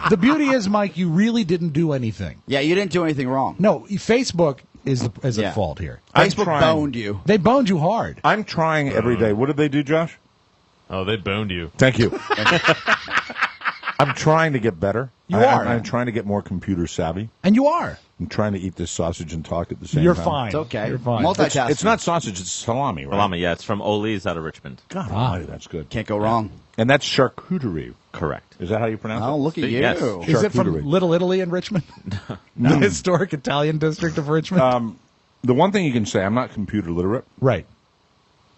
The beauty is, Mike, you really didn't do anything. Yeah, you didn't do anything wrong. No, Facebook is at fault here. Facebook trying. boned you. They boned you hard. I'm trying every day. What did they do, Josh? Oh, they boned you. Thank you. I'm trying to get better. You are. I'm trying to get more computer savvy. And you are. I'm trying to eat this sausage and talk at the same You're time. fine. It's okay. You're fine. Multitasking. It's not sausage, it's salami, right? Salami, yeah, it's from Ole's out of Richmond. God almighty, that's good. Can't go wrong. And that's charcuterie. Correct. Is that how you pronounce Oh, it? look at you. Yes. Is it from Charcuterie. Little Italy in Richmond? The historic Italian district of Richmond? The one thing you can say, I'm not computer literate, right.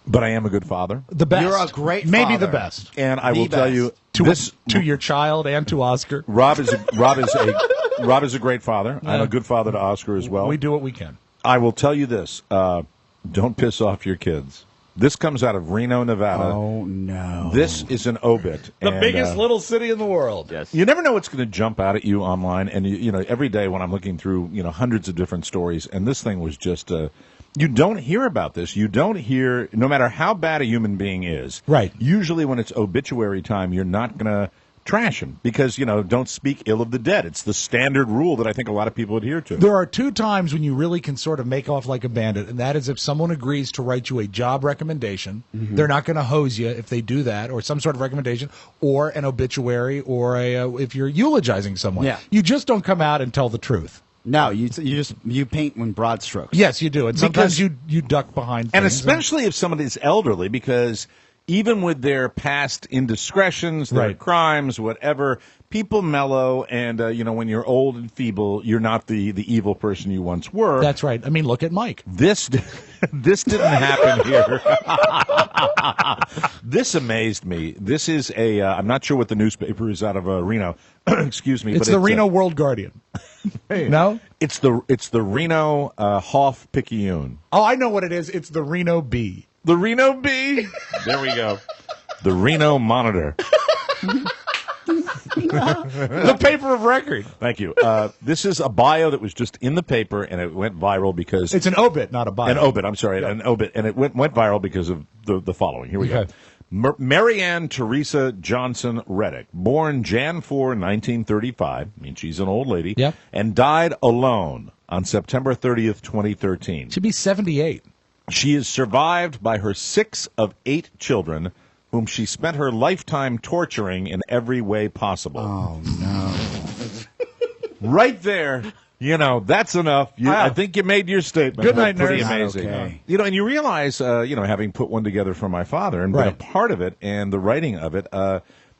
but I am a good father. The best. You're a great Maybe father. the best. And I The will tell best. you, To your child and to Oscar. Rob is a great father. I'm a good father to Oscar as well. We do what we can. I will tell you this: don't piss off your kids. This comes out of Reno, Nevada. Oh, no. This is an obit. The and, biggest little city in the world. Yes. You never know what's going to jump out at you online, and you know every day when I'm looking through hundreds of different stories, and this thing was just. You don't hear about this. You don't hear, no matter how bad a human being is. Right. Usually when it's obituary time, you're not going to trash him because, don't speak ill of the dead. It's the standard rule that I think a lot of people adhere to. There are two times when you really can sort of make off like a bandit, and that is if someone agrees to write you a job recommendation. Mm-hmm. They're not going to hose you if they do that, or some sort of recommendation, or an obituary, or if you're eulogizing someone. Yeah. You just don't come out and tell the truth. No, you paint in broad strokes. Yes, you do. And sometimes you duck behind things. And especially if somebody is elderly, because even with their past indiscretions, their Right. crimes, whatever, people mellow. And, when you're old and feeble, you're not the evil person you once were. That's right. I mean, look at Mike. This didn't happen here. This amazed me. This is I'm not sure what the newspaper is out of Reno. Excuse me. It's but the Reno World Guardian. No? It's the Reno Hoff Picayune. Oh, I know what it is. It's the Reno Bee. The Reno Bee. There we go. The Reno Monitor. The paper of record. Thank you. This is a bio that was just in the paper, and it went viral because It's an obit, not a bio. an obit. I'm sorry, an obit, and it went viral because of the following. Here we go. Okay. Marianne Teresa Johnson Reddick, born Jan 4, 1935. I mean, she's an old lady. Yep. And died alone on September 30th, 2013. Should be 78. She is survived by her 6 of 8 children, whom she spent her lifetime torturing in every way possible. Oh, no. Right there, that's enough. I think you made your statement. Good night, Pretty nerds. amazing. Okay. And you realize, having put one together for my father and been a Right. part of it and the writing of it,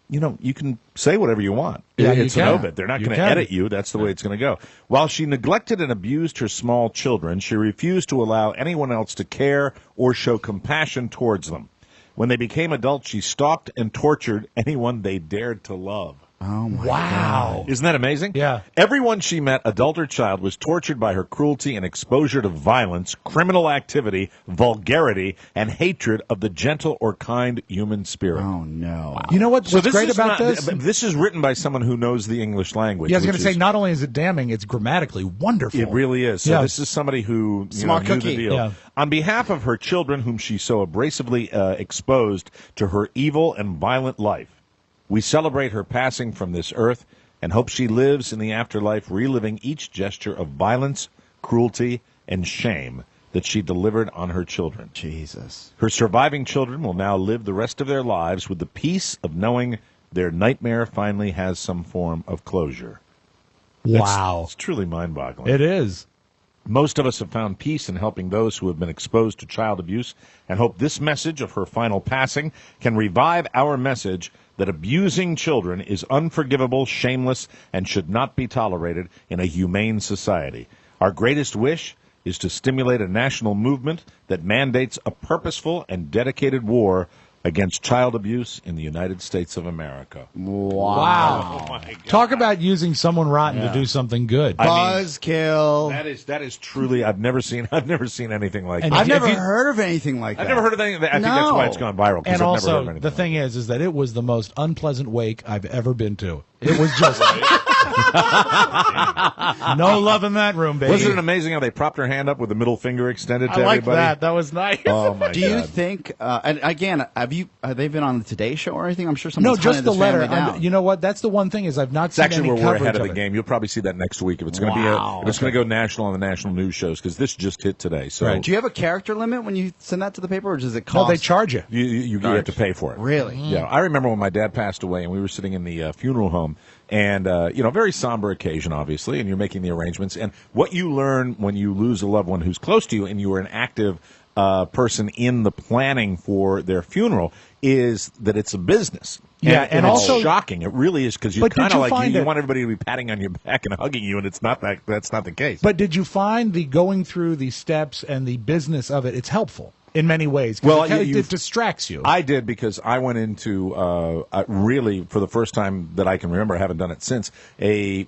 you can say whatever you want. Yeah, you It's an can. obit. They're not You going to can. edit you. That's the way it's going to go. While she neglected and abused her small children, she refused to allow anyone else to care or show compassion towards them. When they became adults, she stalked and tortured anyone they dared to love. Oh, my Wow. Isn't that amazing? Yeah. Everyone she met, adult or child, was tortured by her cruelty and exposure to violence, criminal activity, vulgarity, and hatred of the gentle or kind human spirit. Oh, no. You know what's this great is about not- this? This is written by someone who knows the English language. Yeah, I was going which to say, is- not only is it damning, it's grammatically wonderful. It really is. So Yeah. this is somebody who Smart knew cookie. the deal. Yeah. On behalf of her children, whom she so abrasively exposed to her evil and violent life, we celebrate her passing from this earth and hopes she lives in the afterlife reliving each gesture of violence, cruelty, and shame that she delivered on her children. Jesus. Her surviving children will now live the rest of their lives with the peace of knowing their nightmare finally has some form of closure. Wow. It's truly mind-boggling. It is. Most of us have found peace in helping those who have been exposed to child abuse and hope this message of her final passing can revive our message that abusing children is unforgivable, shameless, and should not be tolerated in a humane society. Our greatest wish is to stimulate a national movement that mandates a purposeful and dedicated war against child abuse in the United States of America. Wow. Oh, my God. Talk about using someone rotten to do something good. Buzzkill. That is truly, I've never seen anything like that. I've never heard of anything like that. I've never heard of anything. I think that's why it's gone viral. 'Cause And I've never heard of also, anything the thing is that it was the most unpleasant wake I've ever been to. It was just no love in that room, baby. Wasn't it amazing how they propped her hand up with the middle finger extended to I like everybody? that. That was nice. Oh my Do God. you think? And again, have they been on the Today Show or anything? I'm sure No, someone's just hunted the this letter. family down. You know what? That's the one thing is I've not It's seen actually any where we're coverage ahead of of the it. game. You'll probably see that next week if it's going to Wow. be it's going to go national on the national news shows because this just hit today. So Do you have a character limit when you send that to the paper, or does it No, cost? they charge you. you have to pay for it. Really? Yeah, I remember when my dad passed away, and we were sitting in the funeral home, and very somber occasion, obviously, and you're making the arrangements. And what you learn when you lose a loved one who's close to you, and you are an active person in the planning for their funeral, is that it's a business. Yeah, and and it's also- shocking. It really is because you're But did kind of you like find you it- want everybody to be patting on your back and hugging you, and it's not that. That's not the case. But did you find the going through the steps and the business of it? It's helpful in many ways. 'Cause Well, it distracts you. I did because I went into really for the first time that I can remember. I haven't done it since. And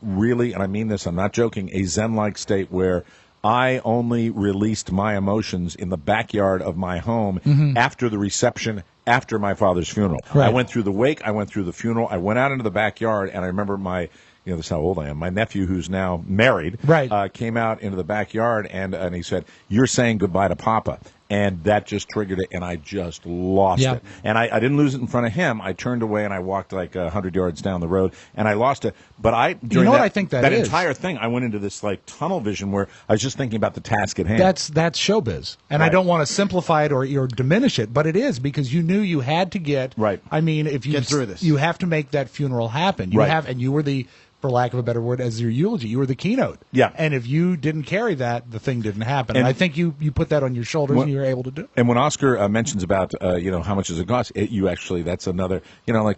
I mean this. I'm not joking. A Zen-like state where I only released my emotions in the backyard of my home after the reception. After my father's funeral, Right. I went through the wake. I went through the funeral. I went out into the backyard, and I remember this is how old I am. My nephew, who's now married, came out into the backyard, and he said, "You're saying goodbye to Papa." And that just triggered it, and I just lost Yeah. it. And I didn't lose it in front of him. I turned away, and I walked like 100 yards down the road, and I lost it. But during what I think that is? entire thing, I went into this like tunnel vision where I was just thinking about the task at hand. That's showbiz, and I Right. don't want to simplify it or diminish it, but it is because you knew you had to get right. I mean, if you Get through this. you have to make that funeral happen. You Right. have, and you were the, for lack of a better word, as your eulogy, you were the keynote. Yeah. And if you didn't carry that, the thing didn't happen. And And- I think you put that on your shoulders, and you were able to do it. And when Oscar mentions about how much does it cost, that's another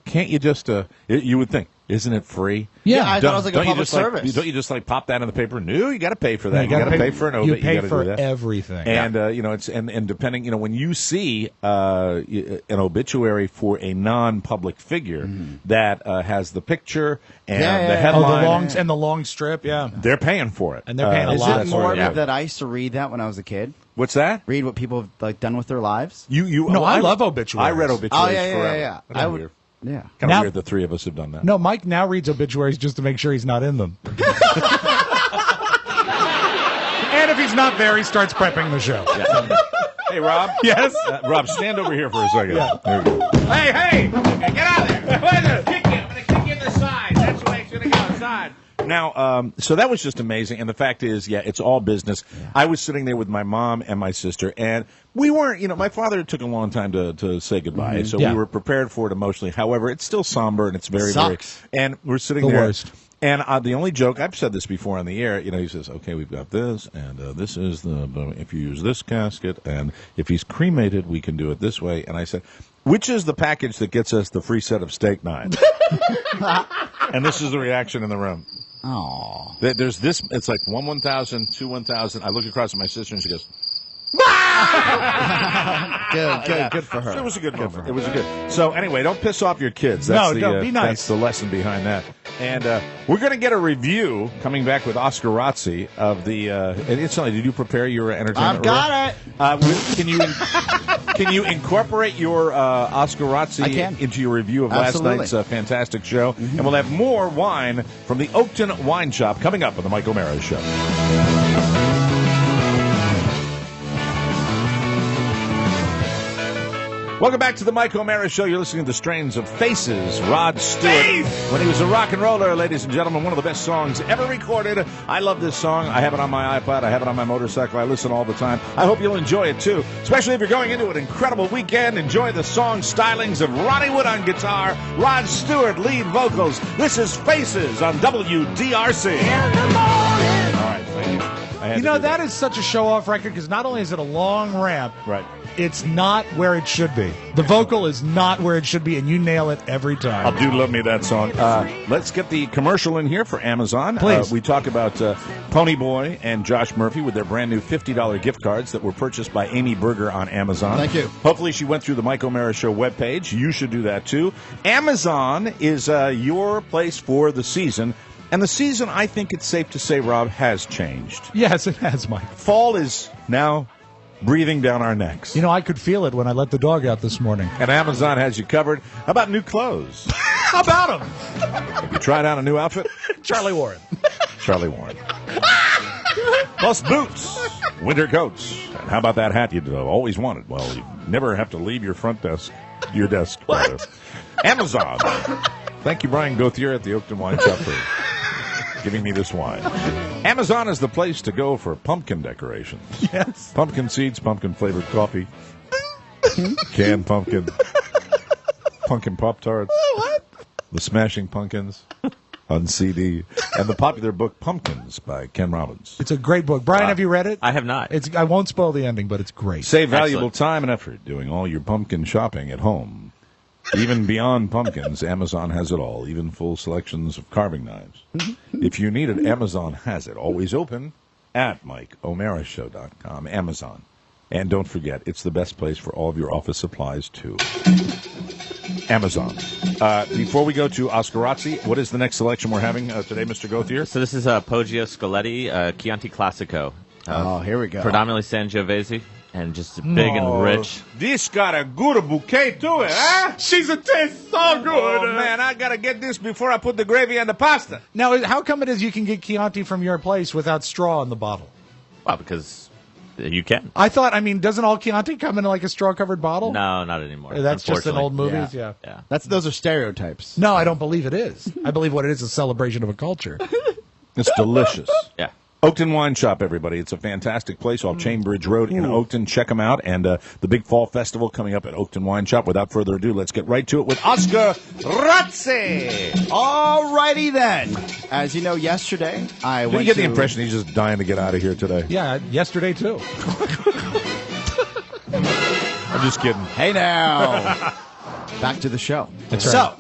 can't you just you would think, isn't it free? Yeah, I thought it was like a Don't you public just, service. don't you just pop that in the paper? No, you got to pay for that. No, you got to pay for an obit. You pay gotta for do that. everything. And it's and depending, when you see an obituary for a non-public figure that has the picture and the headline, the long strip, yeah, they're paying for it, and they're paying a Is lot it for morbid it. that I used to read that when I was a kid? What's that? Read what people have done with their lives? I love obituaries. I read obituaries Oh, yeah, forever. yeah. Isn't that I would. weird? Yeah. Kind Now- of weird the three of us have done that. No, Mike now reads obituaries just to make sure he's not in them. And if he's not there, he starts prepping the show. Hey, Rob. Yes? Rob, stand over here for a second. There we go. Hey, get out of there. Wait a minute. Kick you. I'm going to kick you in the side. That's the way it's going to go, inside. Now, so that was just amazing. And the fact is, it's all business. Yeah. I was sitting there with my mom and my sister, and we weren't, my father took a long time to say goodbye. So we were prepared for it emotionally. However, it's still somber, and it's very, Sucks. and we're sitting The there. worst. And the only joke, I've said this before on the air, he says, okay, we've got this, and this is if you use this casket, and if he's cremated, we can do it this way. And I said, which is the package that gets us the free set of steak knives? And this is the reaction in the room. Oh. There's this, it's like 1,000, 2 1,000. I look across at my sister, and she goes, Good for her. It was a good moment. It was a good. So anyway, don't piss off your kids. No, don't. Be nice. That's the lesson behind that. And we're going to get a review coming back with Oscar Razzi of the. And instantly, did you prepare your entertainment? I've got it. Can you incorporate your Oscar Razzi into your review of Absolutely. last night's fantastic show? And we'll have more wine from the Oakton Wine Shop coming up on the Mike O'Mara Show. Welcome back to the Mike O'Mara Show. You're listening to the strains of Faces. Rod Stewart, when he was a rock and roller, ladies and gentlemen, one of the best songs ever recorded. I love this song. I have it on my iPod. I have it on my motorcycle. I listen all the time. I hope you'll enjoy it, too, especially if you're going into an incredible weekend. Enjoy the song stylings of Ronnie Wood on guitar, Rod Stewart lead vocals. This is Faces on WDRC. In the morning. All right, thank you. You know, that is such a show-off record because not only is it a long ramp, right, it's not where it should be. The vocal is not where it should be, and you nail it every time. I do love me that song. Let's get the commercial in here for Amazon. Please. We talk about Ponyboy and Josh Murphy with their brand new $50 gift cards that were purchased by Amy Berger on Amazon. Thank you. Hopefully she went through the Mike O'Mara Show webpage. You should do that, too. Amazon is your place for the season. And the season, I think it's safe to say, Rob, has changed. Yes, it has, Mike. Fall is now breathing down our necks. You know, I could feel it when I let the dog out this morning. And Amazon has you covered. How about new clothes? How about him? Have you tried out a new outfit? Charlie Warren. Charlie Warren. Plus boots, winter coats. And how about that hat you'd always wanted? Well, you never have to leave your desk. Rather. Amazon. Thank you, Brian Gauthier at the Oakton Wine Shop for giving me this wine. Amazon is the place to go for pumpkin decorations. Yes. Pumpkin seeds, pumpkin-flavored coffee, canned pumpkin, pumpkin Pop-Tarts, the Smashing Pumpkins on CD, and the popular book Pumpkins by Ken Robbins. It's a great book. Brian, have you read it? I have not. I won't spoil the ending, but it's great. Save valuable time and effort doing all your pumpkin shopping at home. Even beyond pumpkins, Amazon has it all, even full selections of carving knives. If you need it, Amazon has it. Always open at MikeO'MaraShow.com, Amazon. And don't forget, it's the best place for all of your office supplies, too. Amazon. Before we go to Oscarazzi, what is the next selection we're having today, Mr. Gauthier? So this is Poggio Scoletti Chianti Classico. Here we go. Predominantly Sangiovese. And just big and rich. This got a good bouquet to it, huh? She's a taste so good. Oh, man, I got to get this before I put the gravy on the pasta. Now, how come it is you can get Chianti from your place without straw in the bottle? Well, because you can. I thought, doesn't all Chianti come in like a straw-covered bottle? No, not anymore. That's just in old movies, yeah. Those are stereotypes. No, I don't believe it is. I believe what it is a celebration of a culture. It's delicious. Yeah. Oakton Wine Shop, everybody. It's a fantastic place off Chainbridge Road in Oakton. Check them out. And the big fall festival coming up at Oakton Wine Shop. Without further ado, let's get right to it with Oscar Razzi. All righty then. As you know, yesterday I Did went you get to... the impression he's just dying to get out of here today? Yeah, yesterday too. I'm just kidding. Hey now. Back to the show. That's right.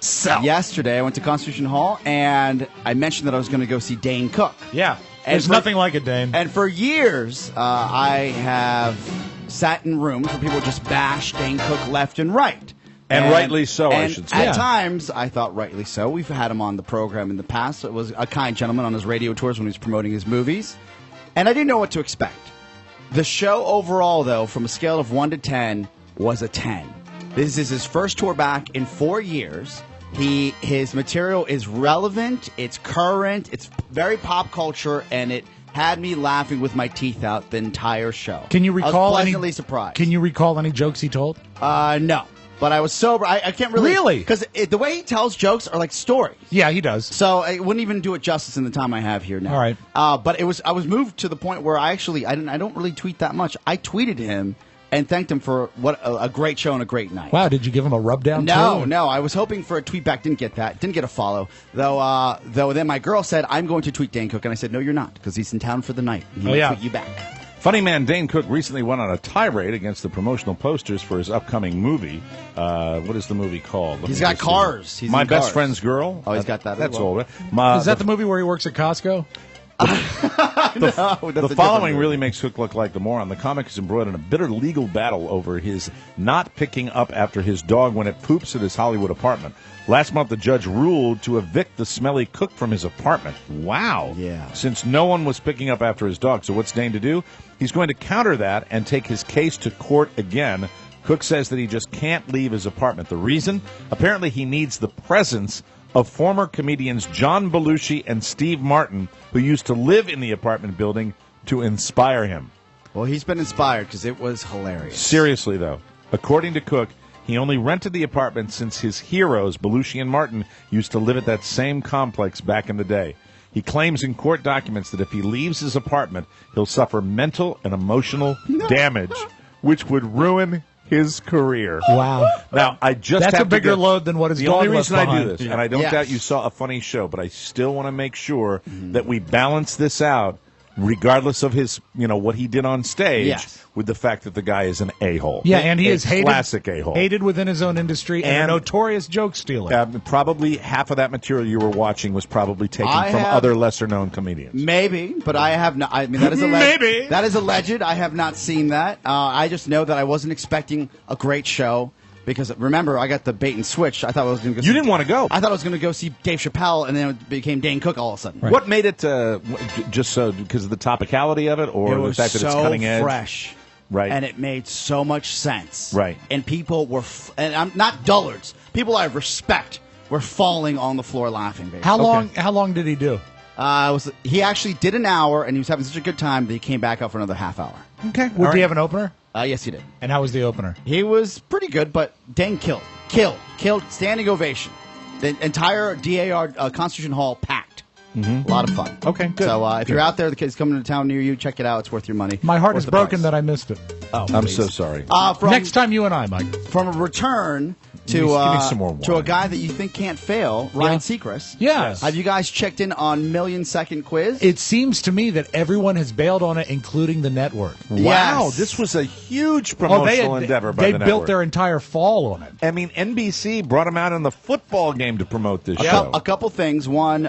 So, yesterday I went to Constitution Hall, and I mentioned that I was going to go see Dane Cook. Yeah. There's nothing like it, Dane. And for years, I have sat in rooms where people just bash Dane Cook left and right. And rightly so, I should say. At times, I thought rightly so. We've had him on the program in the past. It was a kind gentleman on his radio tours when he was promoting his movies. And I didn't know what to expect. The show overall, though, from a scale of 1 to 10, was a 10. This is his first tour back in 4 years. His material is relevant, it's current, it's very pop culture, and it had me laughing with my teeth out the entire show. Can you recall I was pleasantly surprised. Can you recall any jokes he told? No. But I was sober. I can't really... Really? Because the way he tells jokes are like stories. Yeah, he does. So I wouldn't even do it justice in the time I have here now. All right. But I was moved to the point where I don't really tweet that much. I tweeted him and thanked him for what a great show and a great night. Wow, did you give him a rub down too? No. I was hoping for a tweet back. Didn't get that. Didn't get a follow. Though then my girl said, I'm going to tweet Dane Cook. And I said, no, you're not, because he's in town for the night. And he will tweet you back. Funny man Dane Cook recently went on a tirade against the promotional posters for his upcoming movie. What is the movie called? He's got Cars. He's My in Best Cars. Friend's Girl. Oh, he's got that. That's as well. all right. Is that the movie where he works at Costco? The following really makes Hook look like the moron. The comic is embroiled in a bitter legal battle over his not picking up after his dog when it poops at his Hollywood apartment. Last month, the judge ruled to evict the smelly Cook from his apartment. Wow. Yeah. Since no one was picking up after his dog. So what's Dane to do? He's going to counter that and take his case to court again. Cook says that he just can't leave his apartment. The reason? Apparently he needs the presence of former comedians John Belushi and Steve Martin, who used to live in the apartment building, to inspire him. Well, he's been inspired because it was hilarious. Seriously, though. According to Cook, he only rented the apartment since his heroes, Belushi and Martin, used to live at that same complex back in the day. He claims in court documents that if he leaves his apartment, he'll suffer mental and emotional damage, which would ruin his career. Wow. Now, I just That's have a bigger to get, load than what his the dog only left reason I do behind. this, and I don't doubt you saw a funny show, but I still want to make sure that we balance this out, regardless of his, what he did on stage, with the fact that the guy is an a-hole. Yeah, and he is classic a-hole. hated within his own industry and a notorious joke stealer. Probably half of that material you were watching was probably taken from other lesser-known comedians. Maybe, but I have not. I mean, that is alleged. Maybe that is alleged. I have not seen that. I just know that I wasn't expecting a great show. Because remember, I got the bait and switch. I thought I was going to go. You didn't want to go. I thought I was going to go see Dave Chappelle, and then it became Dane Cook all of a sudden. Right. What made it just so because of the topicality of it, or the fact that it's cutting edge? Fresh, right? And it made so much sense, right? And people were, and I'm not dullards. People I respect were falling on the floor laughing. Basically. How long did he do? He actually did an hour, and he was having such a good time that he came back out for another half hour. Okay. Did he have an opener? Yes, he did. And how was the opener? He was pretty good, but Dane killed, standing ovation. The entire DAR Constitution Hall packed. A lot of fun. Okay, good. So if you're out there, the kid's coming to town near you, check it out. It's worth your money. My heart Worth is the broken price. that I missed it. Oh, I'm please. so sorry. Next time, you and I, Mike. From a return to Give me some more to a wine. guy that you think can't fail, Ryan Seacrest. Yes. Have you guys checked in on Million-Second Quiz? It seems to me that everyone has bailed on it, including the network. Wow, Yes. this was a huge promotional endeavor by the network. They built their entire fall on it. I mean, NBC brought him out in the football game to promote this show. A couple things. One,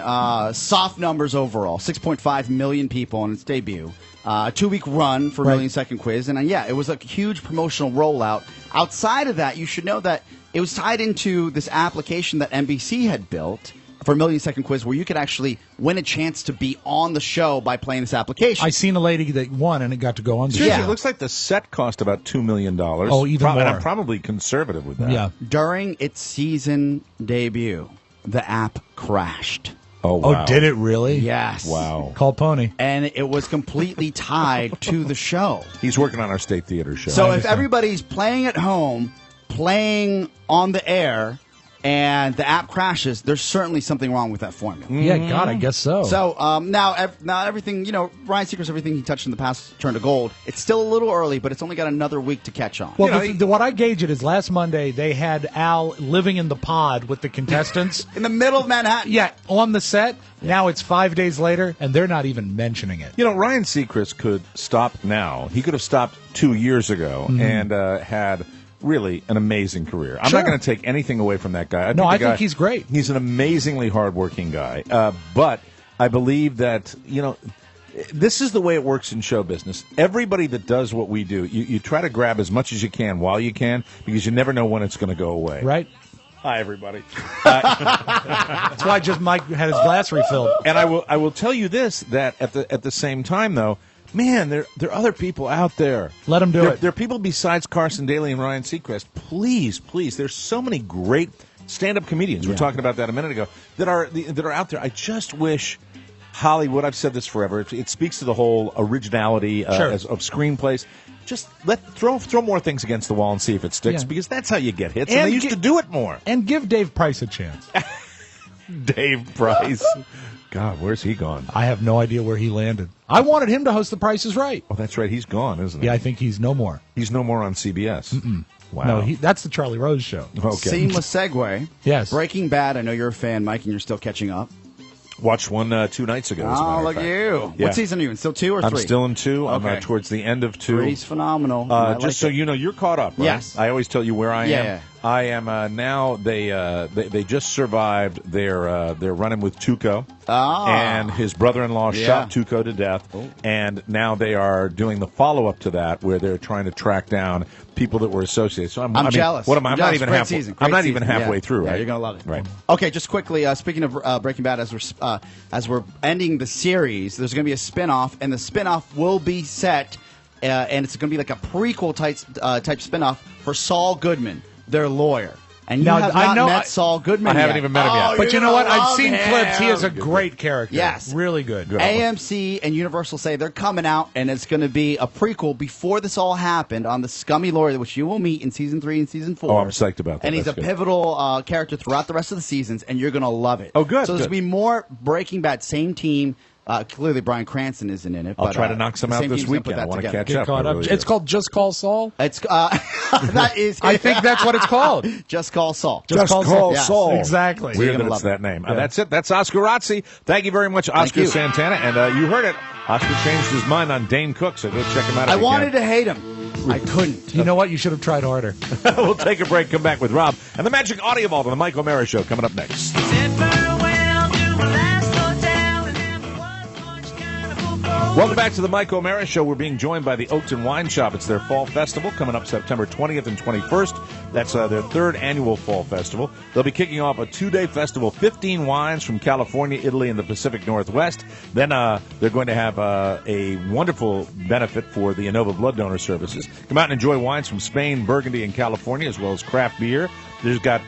soft numbers overall. 6.5 million people on its debut. 2-week run for Million-Second Quiz. And it was a huge promotional rollout. Outside of that, you should know that it was tied into this application that NBC had built for Million-Second Quiz where you could actually win a chance to be on the show by playing this application. I seen a lady that won and it got to go on the Seriously, show. it looks like the set cost about $2 million. Oh, even more. And I'm probably conservative with that. Yeah. During its season debut, the app crashed. Oh, wow. Oh, did it really? Yes. Wow. Call Pony. And it was completely tied to the show. He's working on our state theater show. So if everybody's playing at home, playing on the air, and the app crashes, there's certainly something wrong with that formula. Yeah, God, I guess so. So now everything, Ryan Seacrest, everything he touched in the past turned to gold. It's still a little early, but it's only got another week to catch on. Well, what I gauge it is last Monday they had Al living in the pod with the contestants. In the middle of Manhattan. Yeah, on the set. Now it's 5 days later, and they're not even mentioning it. Ryan Seacrest could stop now. He could have stopped 2 years ago and had really an amazing career. I'm Sure. not going to take anything away from that guy. I think he's great. He's an amazingly hardworking guy. But I believe that, this is the way it works in show business. Everybody that does what we do, you try to grab as much as you can while you can because you never know when it's going to go away. Right? Hi, everybody. That's why just Mike had his glass refilled. And I will tell you this, that at the same time, though, man, there are other people out there. Let them do it. There are people besides Carson Daly and Ryan Seacrest. Please, there's so many great stand-up comedians. We were talking about that a minute ago that are out there. I just wish Hollywood. I've said this forever. It speaks to the whole originality of screenplays. Just throw more things against the wall and see if it sticks because that's how you get hits. And they used to do it more. And give Dave Price a chance. Dave Price. God, where's he gone? I have no idea where he landed. I wanted him to host The Price is Right. Oh, that's right. He's gone, isn't he? Yeah, I think he's no more. He's no more on CBS. Mm-mm. Wow. No, that's the Charlie Rose show. Okay. Seamless segue. Yes. Breaking Bad. I know you're a fan, Mike, and you're still catching up. Watched one 2 nights ago. As a matter Oh, of look at fact. you. Yeah. What season are you in? Still 2 or 3? I'm still in 2. Okay. I'm towards the end of 2. 3's phenomenal. I like Just so it. you know, you're caught up, right? Yes. I always tell you where I am. Yeah. I am now. They just survived. They're running with Tuco, and his brother-in-law shot Tuco to death, and now they are doing the follow-up to that, where they're trying to track down people that were associated. So I'm jealous. What am I? I'm not jealous. even Great halfway. season. I'm Great not even season. halfway through. Yeah, Right? you're gonna love it. Right. Okay, just quickly. Speaking of Breaking Bad, as we're ending the series, there's going to be a spin-off, and the spin-off will be set, and it's going to be like a prequel type spin-off for Saul Goodman, their lawyer. And you Now, have I not know met I- Saul Goodman I haven't yet. even met him yet. Oh, But you know what? I've seen him. clips. He is a great character. Yes. Really good. AMC and Universal say they're coming out, and it's going to be a prequel before this all happened on the scummy lawyer, which you will meet in season 3 and season 4. Oh, I'm psyched about that. And he's That's a good. pivotal character throughout the rest of the seasons, and you're going to love it. Oh, good, So there's good. going to be more Breaking Bad, same team. Clearly, Bryan Cranston isn't in it. I'll but, try to knock some the out same this team's gonna put weekend. I that want to together. catch up. Caught I up. really It's do. called Just Call Saul. It's that is. I think that's what it's called. Just Call Saul. Just call Yes. Saul. Exactly. You're Weird gonna that love it's that name. Yeah. That's it. That's Oscar Razzi. Thank you very much, Oscar you. Santana. And you heard it. Oscar changed his mind on Dane Cook, so go check him out. I wanted to hate him. I couldn't. You know what? You should have tried harder. We'll take a break, come back with Rob, and the Magic Audio Vault on the Mike O'Mara Show coming up next. Welcome back to the Mike O'Mara Show. We're being joined by the Oakton Wine Shop. It's their fall festival coming up September 20th and 21st. That's their third annual fall festival. They'll be kicking off a 2-day festival, 15 wines from California, Italy, and the Pacific Northwest. Then they're going to have a wonderful benefit for the Innova Blood Donor Services. Come out and enjoy wines from Spain, Burgundy, and California, as well as craft beer. There's got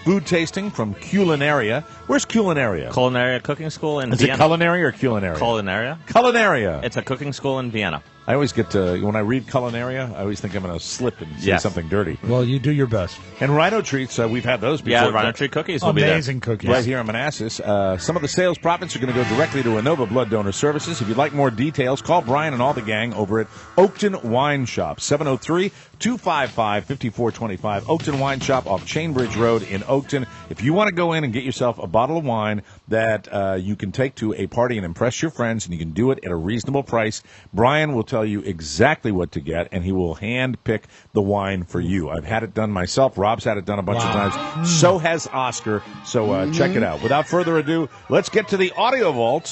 food tasting from Culinaria. Where's Culinaria? Culinaria Cooking School in Is Vienna. it culinary or culinaria? Culinaria. Culinaria. It's a cooking school in Vienna. I always get when I read culinaria, I always think I'm going to slip and say Yes. something dirty. Well, you do your best. And Rhino Treats, we've had those before. Yeah, Rhino Treat cookies will be there. Amazing cookies. Right here in Manassas. Some of the sales profits are going to go directly to Innova Blood Donor Services. If you'd like more details, call Brian and all the gang over at Oakton Wine Shop, 703-255-5425. Oakton Wine Shop off Chainbridge Road in Oakton. If you want to go in and get yourself a bottle of wine that you can take to a party and impress your friends, and you can do it at a reasonable price, Brian will tell you exactly what to get, and he will hand pick the wine for you. I've had it done myself. Rob's had it done a bunch of times. So has Oscar. So check it out. Without further ado, let's get to the Audio Vault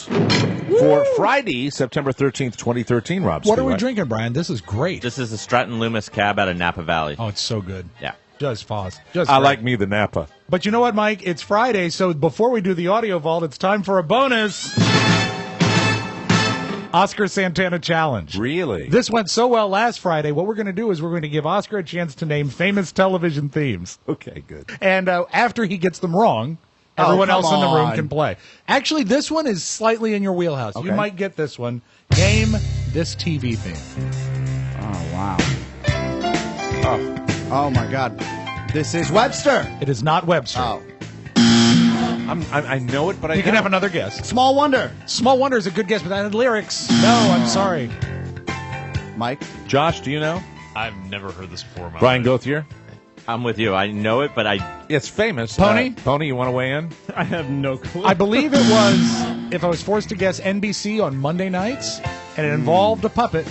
for Friday, September 13th, 2013. Rob, What are we drinking, Brian? This is great. This is the Stratton Loomis Cab out of Napa Valley. Oh, it's so good. Yeah. Just pause. Just I great. like me the Napa. But you know what, Mike? It's Friday, so before we do the Audio Vault, it's time for a bonus Oscar Santana Challenge. Really? This went so well last Friday. What we're going to do is we're going to give Oscar a chance to name famous television themes. Okay, good. And after he gets them wrong, everyone come else in the room on. can play. Actually, this one is slightly in your wheelhouse. You Okay. might get this one. Name this TV theme. Oh, wow. Oh, my God. This is Webster. It is not Webster. Oh. I know it, but I You can don't. have another guess. Small Wonder. Small Wonder is a good guess, but that had lyrics. No, I'm sorry. Mike? Josh, do you know? I've never heard this before. in my Brian life. Gauthier? I'm with you. I know it, but It's famous. Pony? Pony, you want to weigh in? I have no clue. I believe it was, if I was forced to guess, NBC on Monday nights, and it involved a puppet.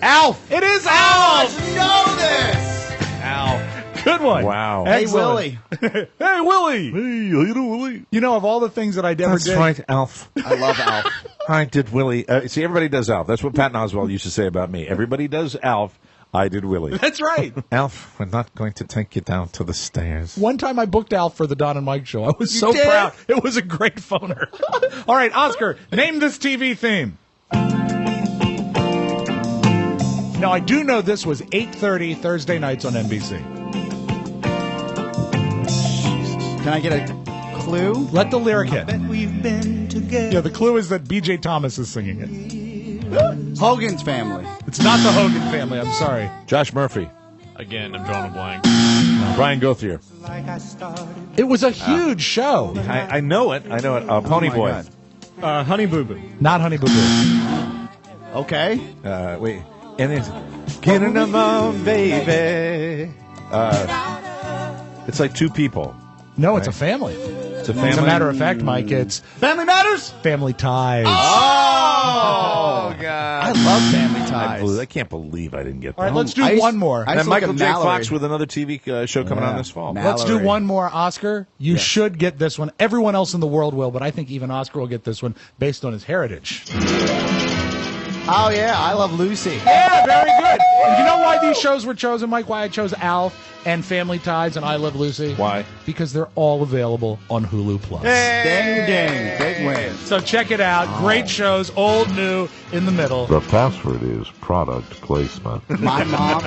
Alf! It is Alf! know this! Alf. Good one. Wow. Hey, Excellent. Willie. Hey, Willie! Hey, how you doing, Willie? You know, of all the things that I ever did, Alf. I love Alf. I did Willie. See, everybody does Alf. That's what Patton Oswalt used to say about me. Everybody does Alf. I did Willie. That's right. Alf, we're not going to take you down to the stairs. One time I booked Alf for the Don and Mike show. I was so did? proud. It was a great phoner. All right, Oscar, name this TV theme. Now, I do know this was 8:30 Thursday nights on NBC. Can I get a clue? Let the lyric hit. We've been together. Yeah, the clue is that B.J. Thomas is singing it. Hogan's Family. It's not the Hogan family. I'm sorry. Josh Murphy. Again, I'm drawing a blank. Brian Gauthier. Like I started. It was a huge show. I know it. I know it. Pony my Boy. God. Honey Boo Boo. Not Honey Boo Boo. Okay. Wait. And it's Getting Them On, Baby. It's like two people. No, it's a family. It's a family. As a matter of fact, Mike, it's Family Matters? Family Ties. Oh, God. I love Family Ties. I can't believe I didn't get that. All right, let's do I used- one more. I And used to look Michael at J. Mallory. Fox with another TV show coming on this fall. Let's do Mallory. one more, Oscar. You should get this one. Everyone else in the world will, but I think even Oscar will get this one based on his heritage. Oh, yeah, I Love Lucy. Yeah, very good. And you know why these shows were chosen, Mike? Why I chose Alf and Family Ties and I Love Lucy? Why? Because they're all available on Hulu Plus. Ding, ding. Big win. So check it out. Great shows, old, new, in the middle. The password is product placement. My mom,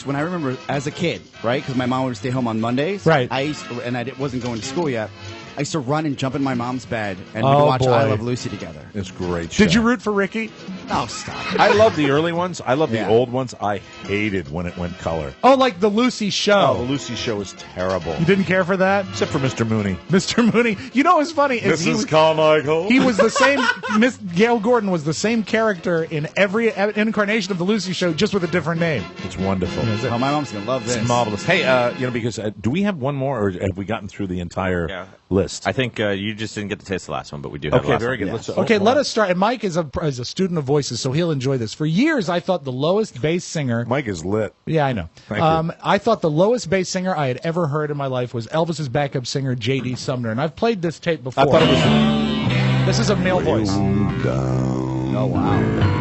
when I remember as a kid, right? Because my mom would stay home on Mondays. Right. And I wasn't going to school yet. I used to run and jump in my mom's bed and we'd Oh, watch boy. I Love Lucy together. It's great. Did you root for Ricky? Oh, stop. I love the early ones. I love the Yeah. old ones. I hated when it went color. Oh, like the Lucy Oh, show. the Lucy show is terrible. You didn't care for that? Except for Mr. Mooney. Mr. Mooney. You know what's funny? Is he was Carmichael. He was the same. Miss Gail Gordon was the same character in every incarnation of the Lucy Show, just with a different name. It's wonderful. Oh, my mom's going to love this. It's marvelous. Hey, because do we have one more, or have we gotten through the entire list? I think you just didn't get to taste the last one, but we do have the Okay, last very one. good. Let's, Okay, let us start. And Mike is a student of voices, so he'll enjoy this. For years, I thought the lowest bass singer. Mike is lit. Yeah, I know. Thank you. I thought the lowest bass singer I had ever heard in my life was Elvis's backup singer, J.D. Sumner. And I've played this tape before. I thought it was. This is a male voice. Oh, wow.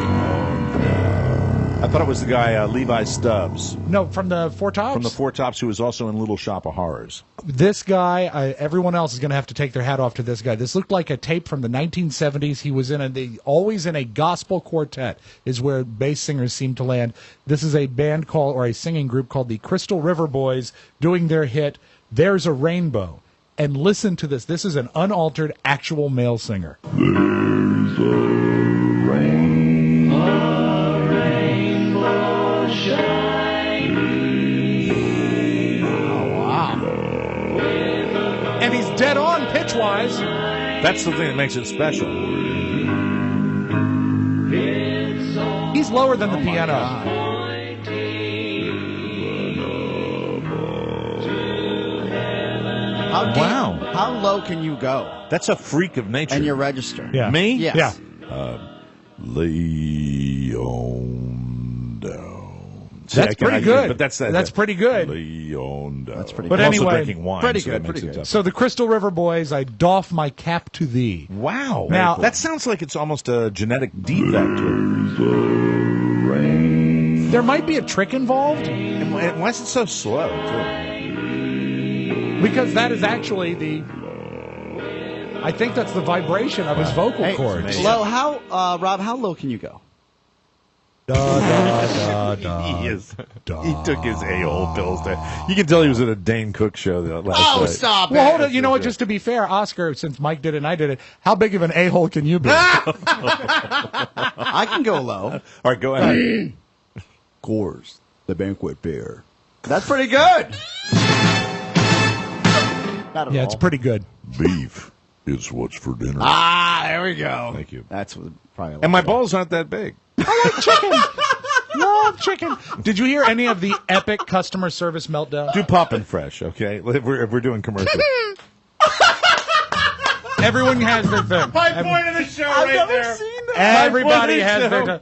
I thought it was the guy Levi Stubbs No, from the Four Tops? from the Four Tops, who was also in Little Shop of Horrors. This guy, everyone else is going to have to take their hat off to this guy. This looked like a tape from the 1970s. He was always in a gospel quartet is where bass singers seem to land. This is a band or a singing group called the Crystal River Boys doing their hit, There's a Rainbow. And listen to this. This is an unaltered, actual male singer. There's a rainbow shining. Oh, wow. And he's dead on pitch-wise. That's the thing that makes it special. He's lower than the piano. How low can you go? That's a freak of nature. And your register. Yeah. Me? Yes. Yeah. Lay on down. See, That's pretty good. But that's pretty good. Lay on down. That's pretty But I'm anyway, also drinking wine. pretty so good, that makes pretty it good. tough. So the Crystal River Boys, I doff my cap to thee. Wow. Now- that sounds like it's almost a genetic defect. There might be a trick involved. And why is it so slow, too? Because that is actually I think that's the vibration of his vocal cords. Low, Rob, how low can you go? He took his a-hole pills there. You can tell he was at a Dane Cook show last night. Stop Well, hold on. You know what? Just to be fair, Oscar, since Mike did it and I did it, how big of an a-hole can you be? I can go low. All right, go ahead. Coors, the banquet beer. That's pretty good. Not at Yeah, all. it's pretty good. Beef is what's for dinner. There we go. Thank you. That's what probably. And my balls aren't that big. Love chicken. Did you hear any of the epic customer service meltdown? Do Poppin' Fresh, okay? If we're doing commercials. Everyone has their thing. My point of the show right there. Everybody has their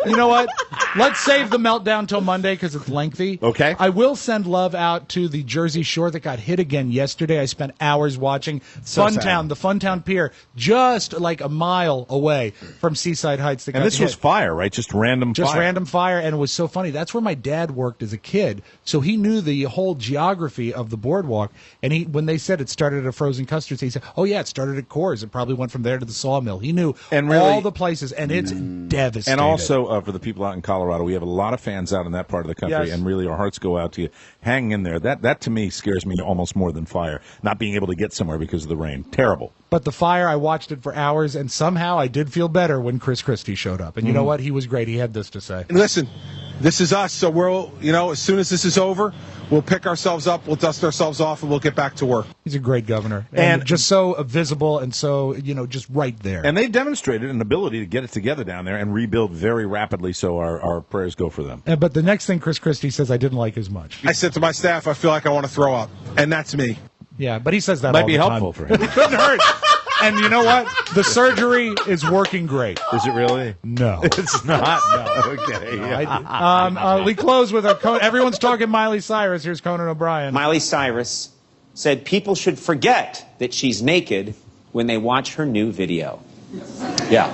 you know what? Let's save the meltdown till Monday because it's lengthy. Okay. I will send love out to the Jersey Shore that got hit again yesterday. I spent hours watching Funtown, the Funtown Pier, just like a mile away from Seaside Heights. That And got this hit. was fire, right? Just random fire. Just random fire, and it was so funny. That's where my dad worked as a kid, so he knew the whole geography of the boardwalk. And when they said it started at a Frozen Custard, he said, "Oh yeah, it started at Coors. It probably went from there to the Sawmill." He knew all the places, and it's devastating. And also, for the people out in Colorado, we have a lot of fans out in that part of the country, Yes. and really our hearts go out to you. Hang in there. That to me scares me almost more than fire. Not being able to get somewhere because of the rain. Terrible. But the fire, I watched it for hours, and somehow I did feel better when Chris Christie showed up. And you know what? He was great. He had this to say. Listen, this is us, so as soon as this is over, we'll pick ourselves up, we'll dust ourselves off, and we'll get back to work. He's a great governor. And just so visible and so, just right there. And they've demonstrated an ability to get it together down there and rebuild very rapidly, so our prayers go for them. But the next thing Chris Christie says I didn't like as much. I said to my staff, I feel like I want to throw up, and that's me. Yeah, but he says that Might all be the helpful time. for him. It couldn't hurt. And you know what? The surgery is working great. Is it really? No. It's not? No. Okay. We close with everyone's talking Miley Cyrus. Here's Conan O'Brien. Miley Cyrus said people should forget that she's naked when they watch her new video. Yeah.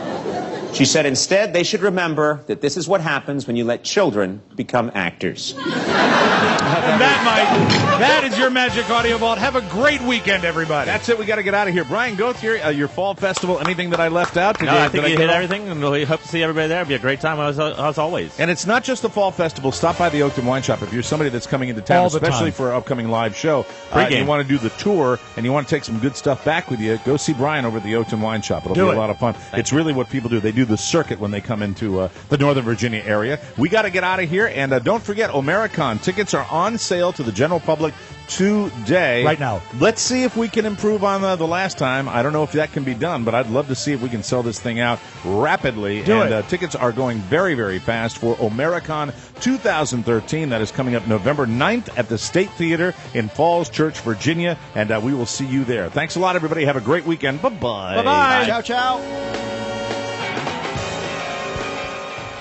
She said instead they should remember that this is what happens when you let children become actors. And that is your Magic Audio Vault. Have a great weekend, everybody. That's it. We got to get out of here. Brian, go through your fall festival. Anything that I left out? No, I think you hit everything, and we hope to see everybody there. It'll be a great time as always. And it's not just the fall festival. Stop by the Oakton Wine Shop if you're somebody that's coming into town, especially for our upcoming live show. You want to do the tour and you want to take some good stuff back with you. Go see Brian over at the Oakton Wine Shop. It'll be a lot of fun. It's really what people do. They do the circuit when they come into the Northern Virginia area. We got to get out of here, and don't forget, Omericon tickets are on sale to the general public today. Right now. Let's see if we can improve on the last time. I don't know if that can be done, but I'd love to see if we can sell this thing out rapidly. Tickets are going very, very fast for Omericon 2013. That is coming up November 9th at the State Theater in Falls Church, Virginia, and we will see you there. Thanks a lot, everybody. Have a great weekend. Bye-bye. Bye-bye. Ciao, ciao.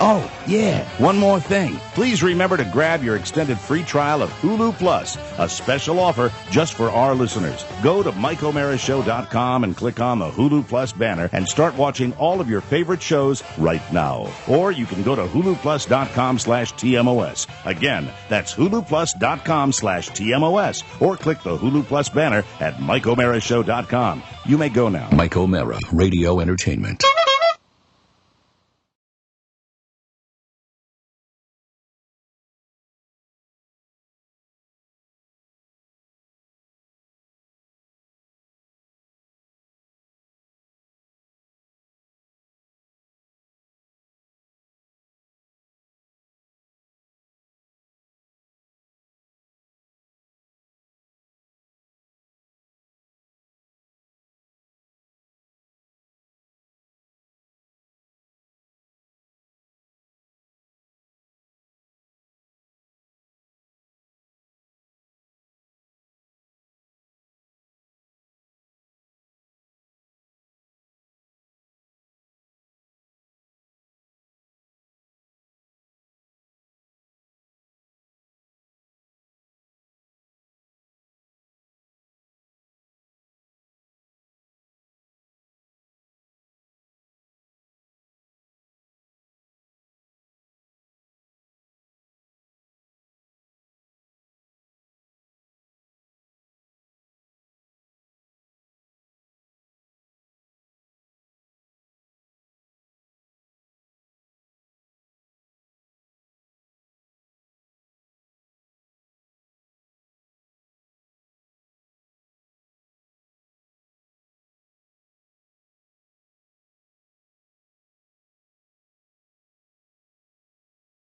Oh, yeah, one more thing. Please remember to grab your extended free trial of Hulu Plus, a special offer just for our listeners. Go to MikeO'MaraShow.com and click on the Hulu Plus banner and start watching all of your favorite shows right now. Or you can go to HuluPlus.com/TMOS. Again, that's HuluPlus.com/TMOS. Or click the Hulu Plus banner at MikeO'MaraShow.com. You may go now. Mike O'Mara, Radio Entertainment.